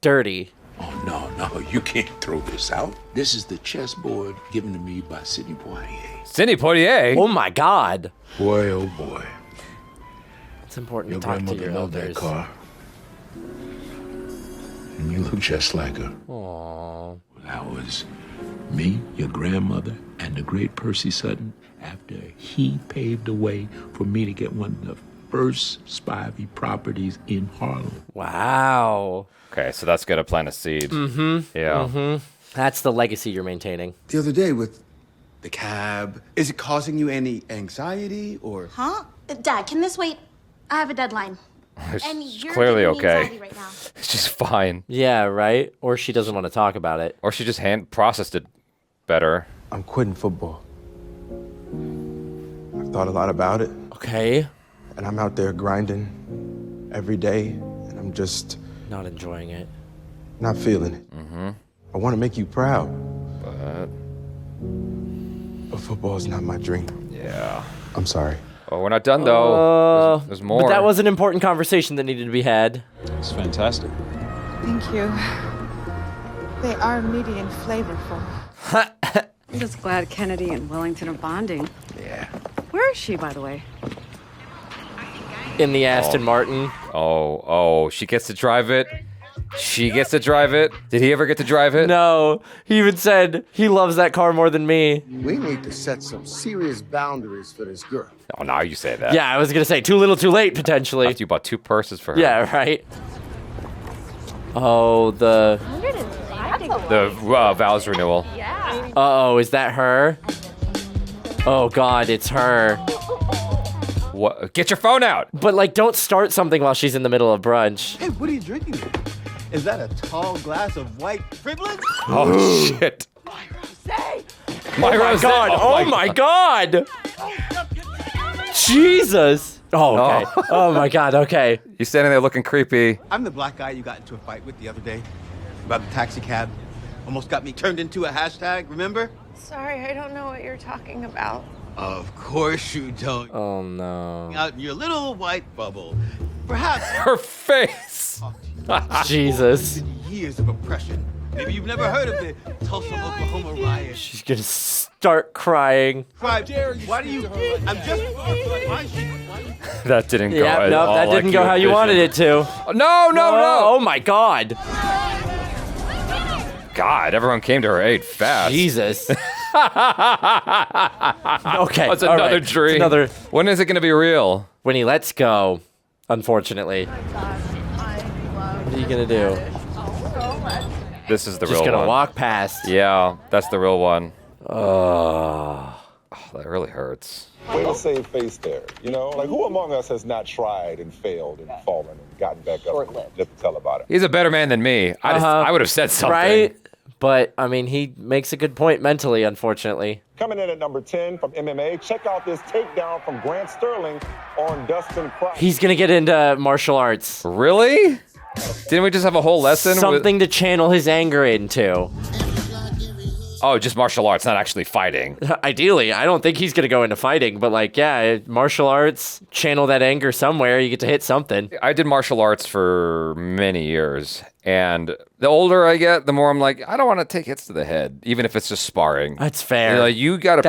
C: dirty.
G: Oh, no, you can't throw this out. This is the chessboard given to me by Sidney Poitier.
B: Sidney Poitier?
C: Oh my God.
M: Boy, oh boy.
C: It's important
G: Your
C: to talk to
G: grandmother
C: your
G: loved
C: elders.
G: that car. And you look just like her.
C: Aww.
G: That was me, your grandmother, and the great Percy Sutton after he paved the way for me to get one of the first Spivey properties in Harlem.
C: Wow.
B: Okay, so that's gonna plant a seed.
C: Mm-hmm.
B: Yeah.
C: Mm-hmm. That's the legacy you're maintaining.
N: The other day with
O: The cab. Is it causing you any anxiety or?
H: Huh? Dad, can this wait? I have a deadline. And
B: She's
H: you're
B: clearly
H: giving me
B: okay.
H: anxiety right now.
B: She's fine.
C: Yeah, right? Or she doesn't want to talk about it.
B: Or she just processed it better.
A: I'm quitting football. I've thought a lot about it.
C: Okay.
A: And I'm out there grinding every day, and I'm just
C: not enjoying it.
A: Not feeling it.
B: Mm-hmm.
A: I want to make you proud.
B: But
A: football's not my dream.
B: Yeah.
A: I'm sorry.
B: Oh, we're not done though. There's more.
C: But that was an important conversation that needed to be had.
Q: It's fantastic.
E: Thank you. They are meaty and flavorful.
L: I'm just glad Kennedy and Wellington are bonding.
B: Yeah.
L: Where is she, by the way?
C: In the Aston Martin.
B: Oh, she gets to drive it. She gets to drive it. Did he ever get to drive it?
C: No. He even said he loves that car more than me.
N: We need to set some serious boundaries for this girl.
B: Oh, now you say that.
C: Yeah, I was going to say too little too late, potentially.
B: After you bought 2 purses for her.
C: Yeah, right. Oh, the
B: vows renewal.
C: Uh-oh, is that her? Oh, God, it's her.
B: What? Get your phone out.
C: But, like, don't start something while she's in the middle of brunch.
O: Hey, what are you drinking there? Is that a tall glass of white privilege?
B: Oh, shit.
C: My God. Oh, my God. Jesus. Oh, okay. Oh, my God. Okay.
B: You're standing there looking creepy.
O: I'm the black guy you got into a fight with the other day about the taxi cab. Almost got me turned into a hashtag, remember?
J: Sorry, I don't know what you're talking about.
O: Of course you don't.
C: Oh, no.
O: Out in your little white bubble. Perhaps
B: her face.
C: Jesus.
O: Years of oppression. Maybe you've never heard of the Tulsa, Oklahoma riot.
C: She's going to start crying.
O: Why do you? I'm just. Why is she?
B: That didn't go
C: Yeah,
B: at
C: no,
B: all
C: that didn't
B: like
C: go how you
B: envisioned.
C: wanted it to.
B: No.
C: Oh, my God.
B: God, everyone came to her aid fast.
C: Jesus. Okay.
B: That's
C: all
B: another
C: right.
B: dream.
C: Another.
B: When is it going to be real?
C: When he lets go, unfortunately. What are you going to do?
B: This is the
C: Just
B: real one.
C: gonna walk past.
B: Yeah, that's the real one.
C: Oh,
B: that really hurts.
V: Way to save face there. You know, like who among us has not tried and failed and fallen and gotten back up just to tell about it?
B: He's a better man than me. I would have said something.
C: Right? But, I mean, he makes a good point mentally, unfortunately.
V: Coming in at number 10 from MMA, check out this takedown from Grant Sterling on Dustin Price.
C: He's going to get into martial arts.
B: Really? Didn't we just have a whole lesson?
C: Something to channel his anger into.
B: Oh, just martial arts, not actually fighting.
C: Ideally, I don't think he's going to go into fighting, but like, yeah, martial arts, channel that anger somewhere, you get to hit something.
B: I did martial arts for many years, and the older I get, the more I'm like, I don't want to take hits to the head, even if it's just sparring.
C: That's fair.
B: You know, you got to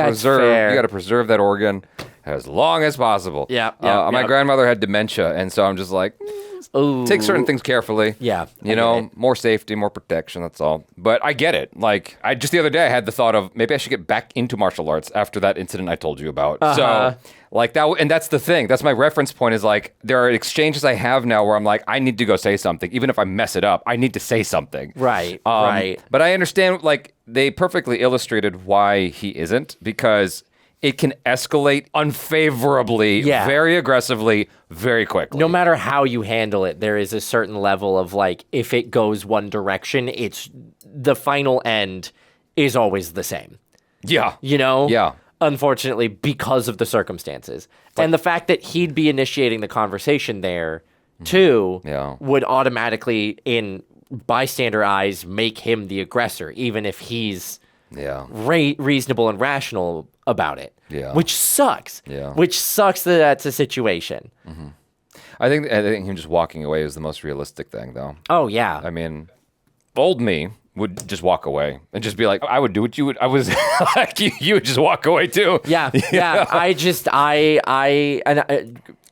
B: preserve that organ as long as possible.
C: Yeah.
B: My grandmother had dementia, and so I'm just like, take certain things carefully.
C: Yeah.
B: You know, more safety, more protection, that's all. But I get it. Like, just the other day, I had the thought of maybe I should get back into martial arts after that incident I told you about. So, like, that, and that's the thing. That's my reference point is like, there are exchanges I have now where I'm like, I need to go say something. Even if I mess it up, I need to say something.
C: Right. Right.
B: But I understand, like, they perfectly illustrated why he isn't, because it can escalate unfavorably, very aggressively, very quickly.
C: No matter how you handle it, there is a certain level of like, if it goes one direction, it's the final end is always the same.
B: Yeah.
C: You know?
B: Yeah.
C: Unfortunately, because of the circumstances. And the fact that he'd be initiating the conversation there, too, would automatically, in bystander eyes, make him the aggressor, even if he's reasonable and rational about it.
B: Yeah.
C: Which sucks.
B: Yeah.
C: Which sucks that that's a situation.
B: Mm-hmm. I think him just walking away is the most realistic thing, though.
C: Oh, yeah.
B: I mean, old me would just walk away and just be like, I would do what you would. I was like, you would just walk away too.
C: Yeah.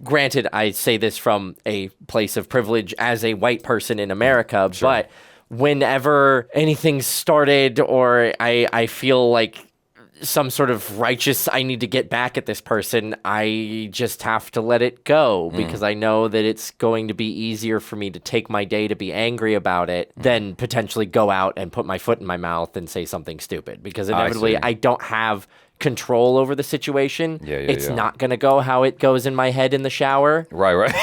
C: Granted, I say this from a place of privilege as a white person in America, but whenever anything started or I feel like some sort of righteous, I need to get back at this person, I just have to let it go because I know that it's going to be easier for me to take my day to be angry about it than potentially go out and put my foot in my mouth and say something stupid, because inevitably I don't have control over the situation. It's not going to go how it goes in my head in the shower.
B: Right.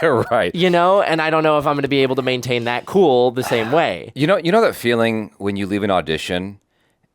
B: Right.
C: You know, and I don't know if I'm going to be able to maintain that cool the same way.
B: You know that feeling when you leave an audition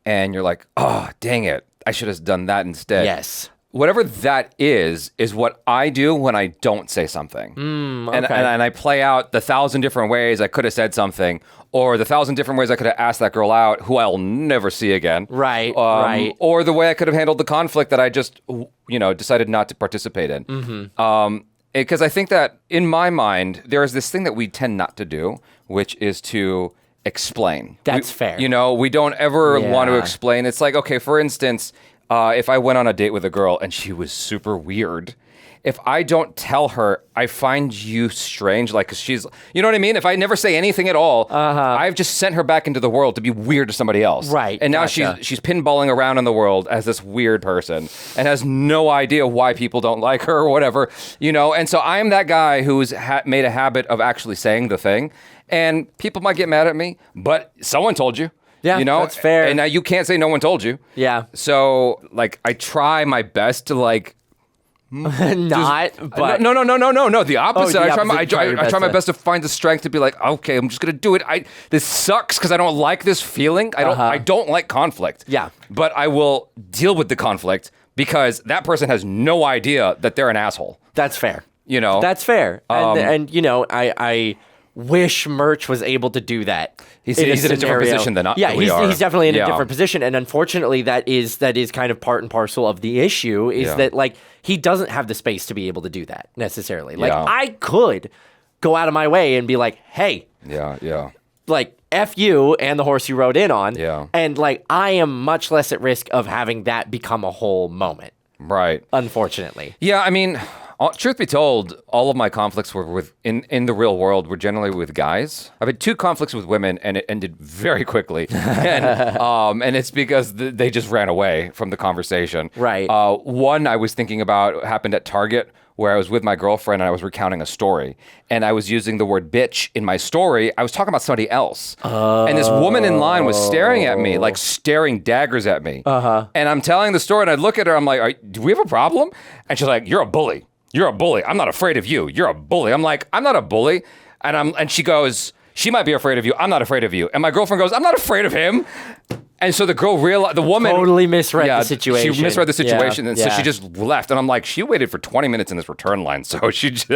B: and you're like, oh, dang it, I should have done that instead.
C: Yes.
B: Whatever that is what I do when I don't say something.
C: Okay.
B: And I play out the 1,000 different ways I could have said something, or the 1,000 different ways I could have asked that girl out, who I'll never see again.
C: Right.
B: Or the way I could have handled the conflict that I just, decided not to participate in.
C: Mm-hmm.
B: Because I think that in my mind, there is this thing that we tend not to do, which is to explain.
C: That's fair.
B: We don't ever want to explain. It's like, okay, for instance, if I went on a date with a girl and she was super weird, if I don't tell her, I find you strange, like, 'cause she's, you know what I mean? If I never say anything at all, I've just sent her back into the world to be weird to somebody else.
C: Right.
B: And now
C: Gotcha.
B: she's pinballing around in the world as this weird person and has no idea why people don't like her or whatever, And so I'm that guy who's made a habit of actually saying the thing. And people might get mad at me, but someone told you.
C: Yeah, that's fair.
B: And now you can't say no one told you.
C: Yeah.
B: So, I try my best to,
C: not, but...
B: No, the opposite.
C: Oh, the
B: I try my best to find the strength to be like, okay, I'm just going to do it. This sucks because I don't like this feeling. I don't like conflict.
C: Yeah.
B: But I will deal with the conflict because that person has no idea that they're an asshole.
C: That's fair.
B: That's
C: fair. I wish Murch was able to do that.
B: He's in a different position than we are.
C: He's definitely in a different position, and unfortunately, that is kind of part and parcel of the issue. Is that he doesn't have the space to be able to do that necessarily. I could go out of my way and be like, hey, F you and the horse you rode in on, and I am much less at risk of having that become a whole moment.
B: Right.
C: Unfortunately.
B: Yeah, I mean, truth be told, all of my conflicts were in the real world were generally with guys. I've had 2 conflicts with women, and it ended very quickly. And it's because they just ran away from the conversation.
C: Right.
B: One I was thinking about happened at Target, where I was with my girlfriend and I was recounting a story. And I was using the word bitch in my story. I was talking about somebody else. And this woman in line was staring at me, staring daggers at me. And I'm telling the story, and I look at her, I'm like, do we have a problem? And she's like, you're a bully. You're a bully. I'm not afraid of you. You're a bully. I'm like, I'm not a bully. And she goes, she might be afraid of you. I'm not afraid of you. And my girlfriend goes, I'm not afraid of him. And so the girl realized, the woman
C: totally misread the situation.
B: She misread the situation, and so she just left. And I'm like, she waited for 20 minutes in this return line, so she just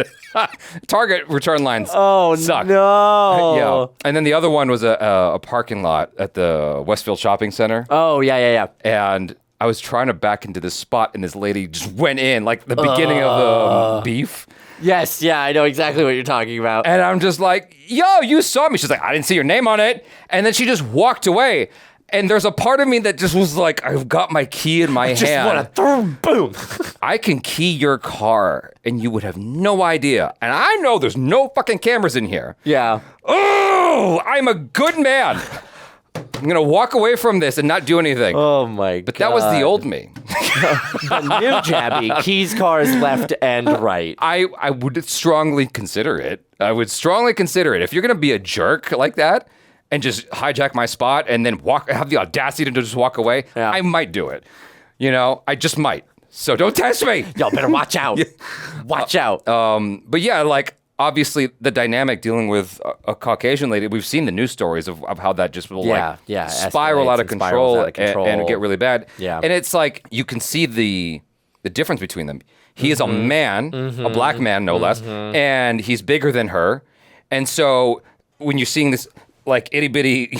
B: Target return lines. Suck.
C: No.
B: Yeah. And then the other one was a parking lot at the Westfield Shopping Center.
C: Oh yeah.
B: And I was trying to back into this spot, and this lady just went in, the beginning of the beef.
C: Yes, yeah, I know exactly what you're talking about.
B: And I'm just like, yo, you saw me. She's like, I didn't see your name on it. And then she just walked away. And there's a part of me that just was like, I've got my key in my hand.
C: Just want to throw, boom.
B: I can key your car, and you would have no idea. And I know there's no fucking cameras in here.
C: Yeah.
B: Oh, I'm a good man. I'm going to walk away from this and not do anything.
C: Oh, my God.
B: But that was the old me.
C: The new Jaby, keys, cars, left and right.
B: I would strongly consider it. If you're going to be a jerk like that, and just hijack my spot and then have the audacity to just walk away, I might do it. You know, I just might. So don't test me.
C: Y'all better watch out. Watch out.
B: But yeah, like, obviously the dynamic dealing with a Caucasian lady, we've seen the news stories of how that just will spiral out of control and get really bad.
C: Yeah.
B: And it's like, you can see the difference between them. He is a man, a black man, no less, and he's bigger than her. And so when you're seeing this like itty bitty,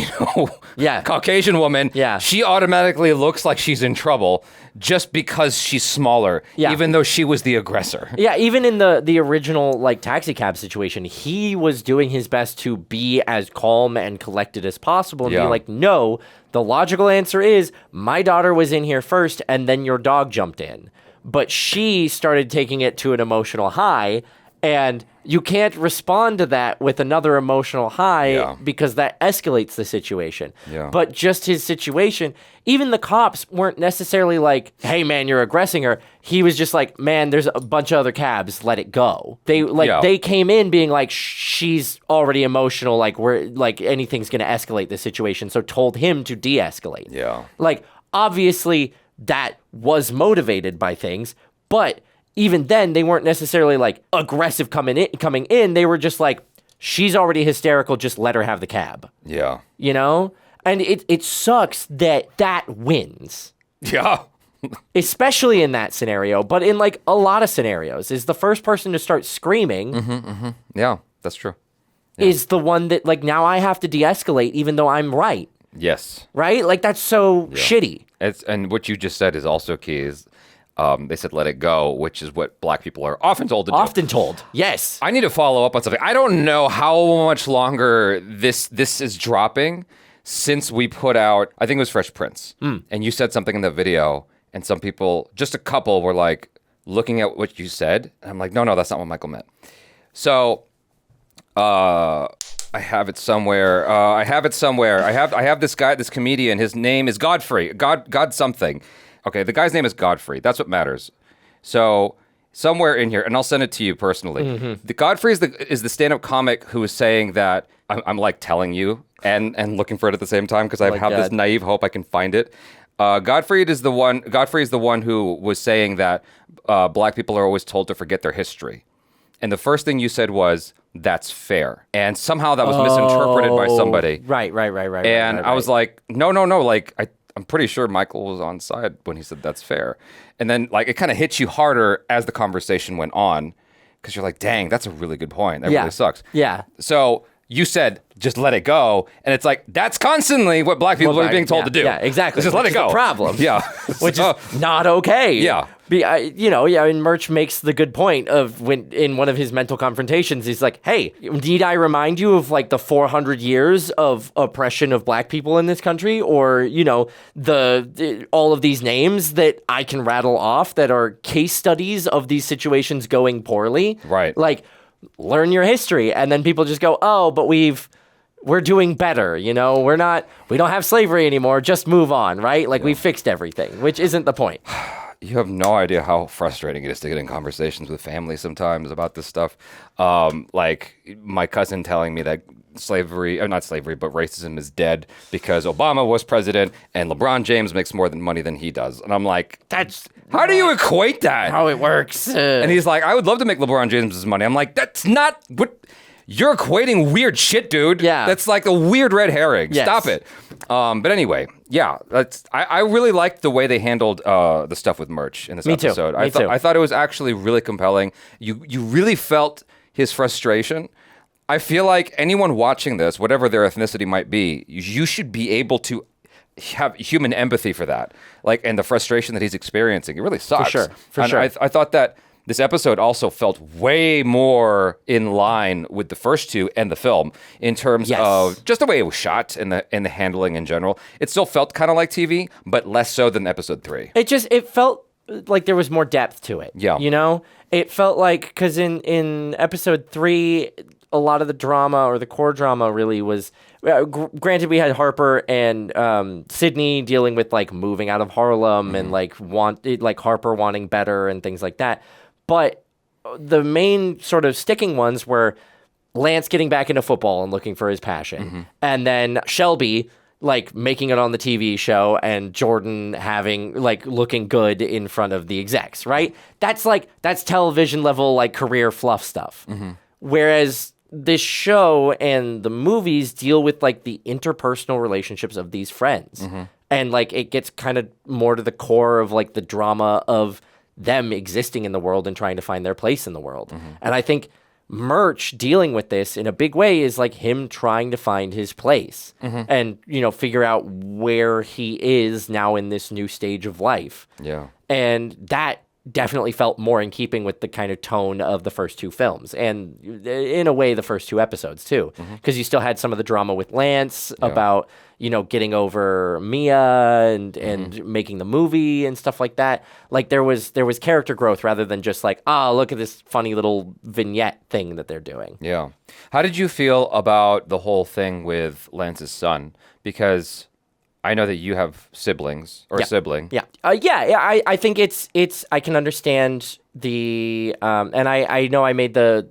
B: Caucasian woman, she automatically looks like she's in trouble just because she's smaller, even though she was the aggressor.
C: Yeah, even in the original like taxi cab situation, he was doing his best to be as calm and collected as possible and be like, no, the logical answer is my daughter was in here first and then your dog jumped in. But she started taking it to an emotional high, and you can't respond to that with another emotional high because that escalates the situation. But just his situation, even the cops weren't necessarily like, hey man, you're aggressing her. He was just like, man, there's a bunch of other cabs, let it go. They came in being like, she's already emotional, like we're like anything's gonna escalate the situation, so told him to de-escalate. Like obviously that was motivated by things, but even then they weren't necessarily like aggressive coming in. They were just like, she's already hysterical, just let her have the cab. You know? And it sucks that wins. Especially in that scenario, but in like a lot of scenarios, is the first person to start screaming.
B: Yeah, that's true.
C: Is the one that like, now I have to de-escalate even though I'm right.
B: Yes.
C: Right? Like that's so shitty.
B: And what you just said is also key is they said let it go, which is what black people are often told to do.
C: Often told, yes.
B: I need to follow up on something. I don't know how much longer this is dropping since we put out, I think it was Fresh Prince. And you said something in the video, and some people, just a couple, were like looking at what you said. And I'm like, no, that's not what Michael meant. So I have it somewhere. I have this guy, this comedian. His name is Godfrey. God something. Okay, the guy's name is Godfrey. That's what matters. So somewhere in here, and I'll send it to you personally. The Godfrey is the stand-up comic who is saying that I'm like telling you and looking for it at the same time because I have this naive hope I can find it. Godfrey is the one who was saying that black people are always told to forget their history. And the first thing you said was, that's fair. And somehow that was misinterpreted by somebody.
C: Right.
B: And I was like, no. Like, I'm pretty sure Michael was on side when he said that's fair. And then, like, it kind of hits you harder as the conversation went on because you're like, dang, that's a really good point. That really sucks.
C: Yeah.
B: So you said, just let it go. And it's like, that's constantly what black people are being told to do.
C: Yeah, exactly.
B: Just let it go.
C: The problem.
B: Yeah.
C: Which is not okay.
B: Yeah.
C: And Murch makes the good point of when in one of his mental confrontations, he's like, hey, need I remind you of like the 400 years of oppression of black people in this country? Or, all of these names that I can rattle off that are case studies of these situations going poorly.
B: Right.
C: Like, learn your history. And then people just go, oh, but we're doing better, we don't have slavery anymore, just move on, right? Like we fixed everything, which isn't the point.
B: You have no idea how frustrating it is to get in conversations with family sometimes about this stuff. Like my cousin telling me that not slavery, but racism is dead because Obama was president and LeBron James makes more money than he does. And I'm like, how do you equate that?
C: How it works.
B: And he's like, I would love to make LeBron James' money. I'm like, that's not what... You're equating weird shit, dude.
C: Yeah.
B: That's like a weird red herring.
C: Yes.
B: Stop it. But anyway, yeah. I really liked the way they handled the stuff with Murch in this episode.
C: Me too.
B: I thought it was actually really compelling. You really felt his frustration. I feel like anyone watching this, whatever their ethnicity might be, you should be able to have human empathy for that. Like, and the frustration that he's experiencing. It really sucks.
C: For sure.
B: I thought that this episode also felt way more in line with the first two and the film in terms of just the way it was shot and the handling in general. It still felt kind of like TV, but less so than episode 3.
C: It felt like there was more depth to it.
B: Yeah.
C: It felt like, because in episode 3, a lot of the drama or the core drama really was, granted we had Harper and Sydney dealing with like moving out of Harlem and like Harper wanting better and things like that. But the main sort of sticking ones were Lance getting back into football and looking for his passion. And then Shelby like making it on the TV show and Jordan having like looking good in front of the execs, right? That's television level like career fluff stuff. Whereas this show and the movies deal with like the interpersonal relationships of these friends. And like it gets kind of more to the core of like the drama of them existing in the world and trying to find their place in the world. And I think Murch dealing with this in a big way is like him trying to find his place and, you know, figure out where he is now in this new stage of life.
B: Yeah.
C: And that definitely felt more in keeping with the kind of tone of the first two films and in a way the first two episodes too, because you still had some of the drama with Lance about, you know, getting over Mia and making the movie and stuff like that. Like there was character growth rather than just like, oh, look at this funny little vignette thing that they're doing.
B: Yeah. How did you feel about the whole thing with Lance's son? Because I know that you have siblings or a sibling.
C: Yeah. I think it's I can understand the and I know I made the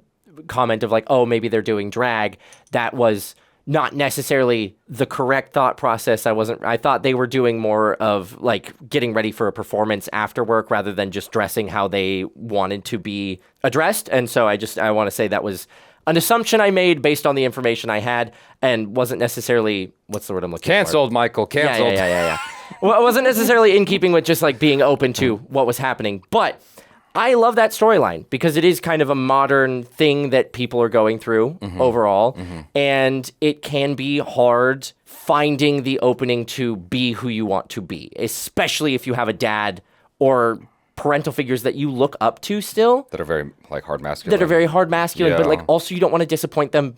C: comment of like, oh, maybe they're doing drag. That was not necessarily the correct thought process. I thought they were doing more of like getting ready for a performance after work rather than just dressing how they wanted to be addressed. And so I want to say that was an assumption I made based on the information I had and wasn't necessarily, what's the word I'm looking for?
B: Canceled, Michael, canceled.
C: Yeah. Well, it wasn't necessarily in keeping with just like being open to what was happening, but I love that storyline because it is kind of a modern thing that people are going through overall, and it can be hard finding the opening to be who you want to be, especially if you have a dad or parental figures that you look up to still.
B: That are very like hard masculine.
C: But like also you don't want to disappoint them.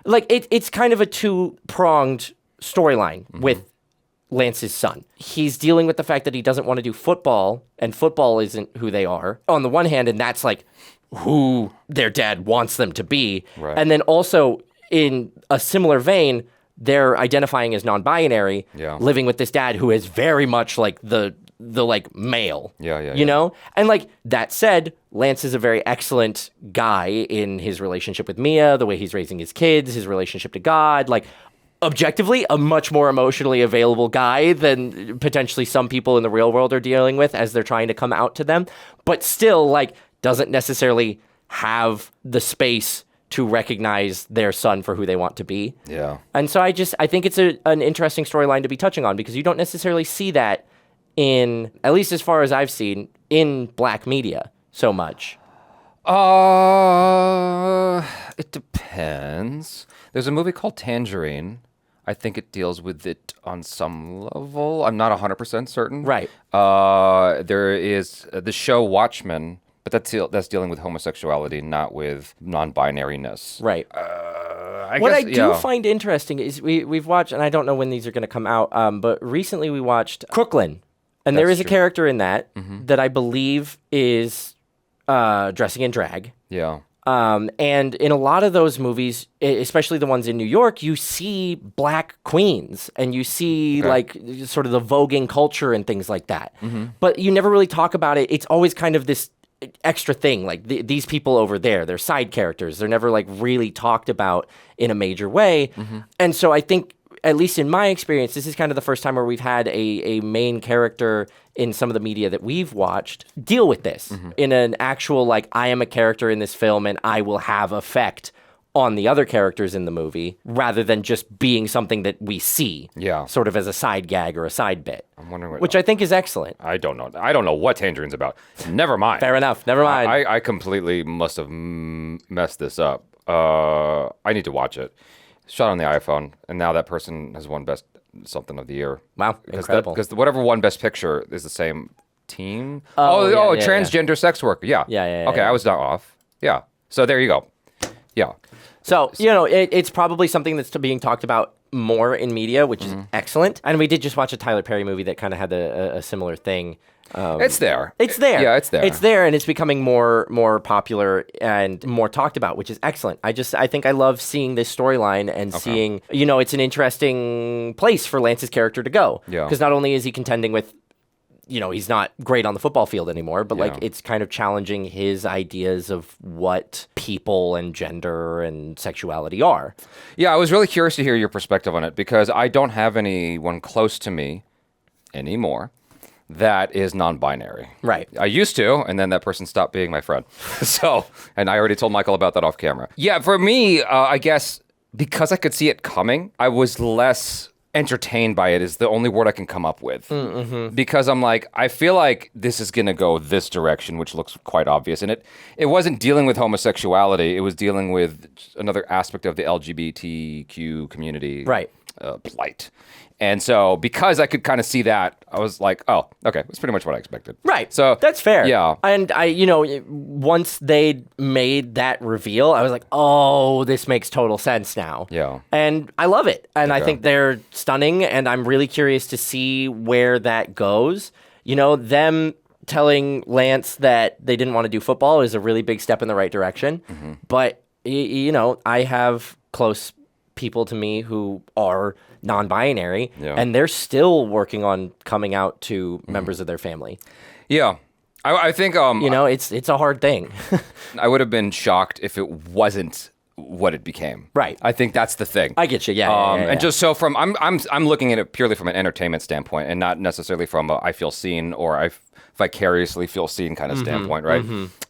C: Like it's kind of a two-pronged storyline with Lance's son. He's dealing with the fact that he doesn't want to do football, and football isn't who they are on the one hand, and that's like who their dad wants them to be.
B: Right.
C: And then also in a similar vein, they're identifying as non-binary, living with this dad who is very much like the like male. You know? And like that said, Lance is a very excellent guy in his relationship with Mia, the way he's raising his kids, his relationship to God, like objectively a much more emotionally available guy than potentially some people in the real world are dealing with as they're trying to come out to them, but still like doesn't necessarily have the space to recognize their son for who they want to be.
B: Yeah.
C: And so I think it's an interesting storyline to be touching on because you don't necessarily see that in, at least as far as I've seen, in black media so much.
B: It depends. There's a movie called Tangerine. I think it deals with it on some level. I'm not 100% certain.
C: Right.
B: There is the show Watchmen, but that's dealing with homosexuality, not with non-binariness.
C: Right.
B: What
C: I do find interesting is we've watched, and I don't know when these are going to come out, but recently we watched Crooklyn, and there is a character in that that I believe is dressing in drag.
B: Yeah.
C: And in a lot of those movies, especially the ones in New York, you see black queens and you see like sort of the voguing culture and things like that. But you never really talk about it. It's always kind of this extra thing, like these people over there, they're side characters. They're never like really talked about in a major way. And so I think, at least in my experience, this is kind of the first time where we've had a main character in some of the media that we've watched deal with this in an actual, like, I am a character in this film and I will have effect on the other characters in the movie rather than just being something that we see sort of as a side gag or a side bit.
B: I'm wondering
C: which I think is excellent.
B: I don't know. I don't know what Tangerine's about. Never mind.
C: Fair enough. Never mind.
B: I completely must have messed this up. I need to watch it. Shot on the iPhone, and now that person has won Best Something of the Year.
C: Wow, incredible.
B: Because whatever won Best Picture is the same team.
C: Yeah,
B: transgender sex worker. Yeah. Okay, I was not off. Yeah. So there you go. Yeah.
C: So, you know, it's probably something that's being talked about more in media, which is excellent. And we did just watch a Tyler Perry movie that kind of had a similar thing.
B: It's there.
C: It's there.
B: Yeah, it's there.
C: It's there, and it's becoming more popular and more talked about, which is excellent. I think I love seeing this storyline and seeing, you know, it's an interesting place for Lance's character to go.
B: Yeah.
C: Because not only is he contending with he's not great on the football field anymore, but like
B: Yeah.
C: it's kind of challenging his ideas of what people and gender and sexuality are.
B: Yeah, I was really curious to hear your perspective on it because I don't have anyone close to me anymore that is non-binary.
C: Right.
B: I used to, and then that person stopped being my friend. And I already told Michael about that off camera. Yeah, for me, I guess because I could see it coming, I was less entertained by it is the only word I can come up with.
C: Mm-hmm.
B: Because I'm like, I feel like this is going to go this direction, which looks quite obvious. And it wasn't dealing with homosexuality. It was dealing with another aspect of the LGBTQ community.
C: Right.
B: Plight. And so because I could kind of see that, I was like, oh, okay, that's pretty much what I expected.
C: Right.
B: So
C: that's fair.
B: Yeah.
C: And once they made that reveal, I was like, oh, this makes total sense now.
B: Yeah.
C: And I love it. And I
B: Okay.
C: think they're stunning. And I'm really curious to see where that goes. Them telling Lance that they didn't want to do football is a really big step in the right direction.
B: Mm-hmm.
C: But, I have close people to me who are non-binary,
B: Yeah.
C: and they're still working on coming out to members of their family.
B: Yeah. I think
C: it's a hard thing.
B: I would have been shocked if it wasn't what it became.
C: Right.
B: I think that's the thing.
C: I get you. Yeah.
B: And just so I'm looking at it purely from an entertainment standpoint and not necessarily from a I feel seen or I vicariously feel seen kind of standpoint, right?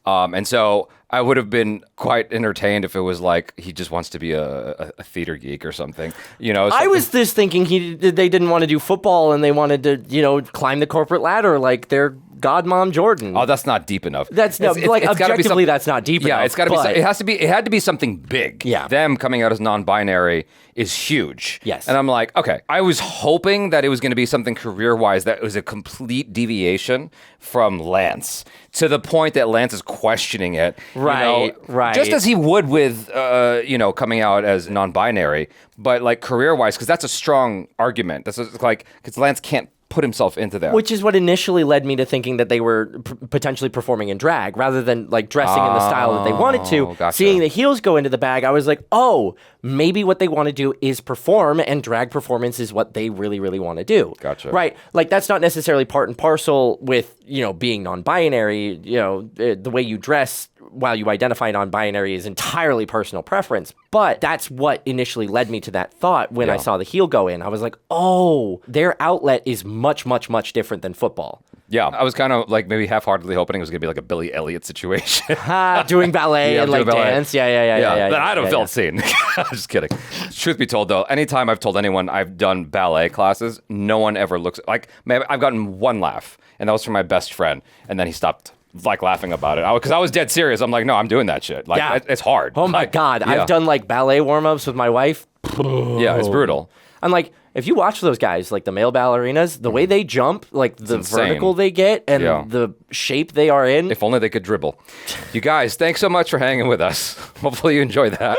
B: And so I would have been quite entertained if it was like he just wants to be a theater geek or something.
C: I was just thinking they didn't want to do football and they wanted to, climb the corporate ladder like their godmom Jordan.
B: Oh, that's not deep enough.
C: That's no, like objectively, that's not deep enough.
B: Yeah, it's got to be. It had to be something big.
C: Yeah.
B: Them coming out as non-binary is huge.
C: Yes.
B: And I'm like, okay. I was hoping that it was going to be something career-wise that was a complete deviation from Lance to the point that Lance is questioning it.
C: Right. Right.
B: Just as he would with, coming out as non-binary, but like career-wise, because that's a strong argument. That's like because Lance can't put himself into that.
C: Which is what initially led me to thinking that they were potentially performing in drag rather than like dressing in the style that they wanted to.
B: Gotcha.
C: Seeing the heels go into the bag, I was like, oh, maybe what they want to do is perform, and drag performance is what they really, really want to do.
B: Gotcha.
C: Right. Like that's not necessarily part and parcel with, being non-binary. The way you dress while you identify non-binary is entirely personal preference. But that's what initially led me to that thought when I saw the heel go in. I was like, oh, their outlet is much, much, much different than football.
B: Yeah, I was kind of like maybe half-heartedly hoping it was going to be like a Billy Elliot situation.
C: Doing ballet and like
B: ballet.
C: dance. Yeah.
B: But I don't feel seen. I'm just kidding. Truth be told, though, anytime I've told anyone I've done ballet classes, no one ever looks like. Maybe I've gotten one laugh, and that was from my best friend, and then he stopped like laughing about it because I was dead serious. I'm like, no, I'm doing that shit. Like, it's hard.
C: Oh my God,
B: yeah.
C: I've done like ballet warm-ups with my wife.
B: Yeah, it's brutal.
C: I'm like, if you watch those guys, like the male ballerinas, the way they jump, like the
B: insane.
C: vertical they get and the shape they are in.
B: If only they could dribble. You guys, thanks so much for hanging with us. Hopefully you enjoyed that.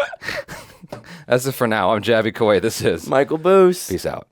B: That's it for now. I'm Jaby Koay. This is
C: Michael Boos.
B: Peace out.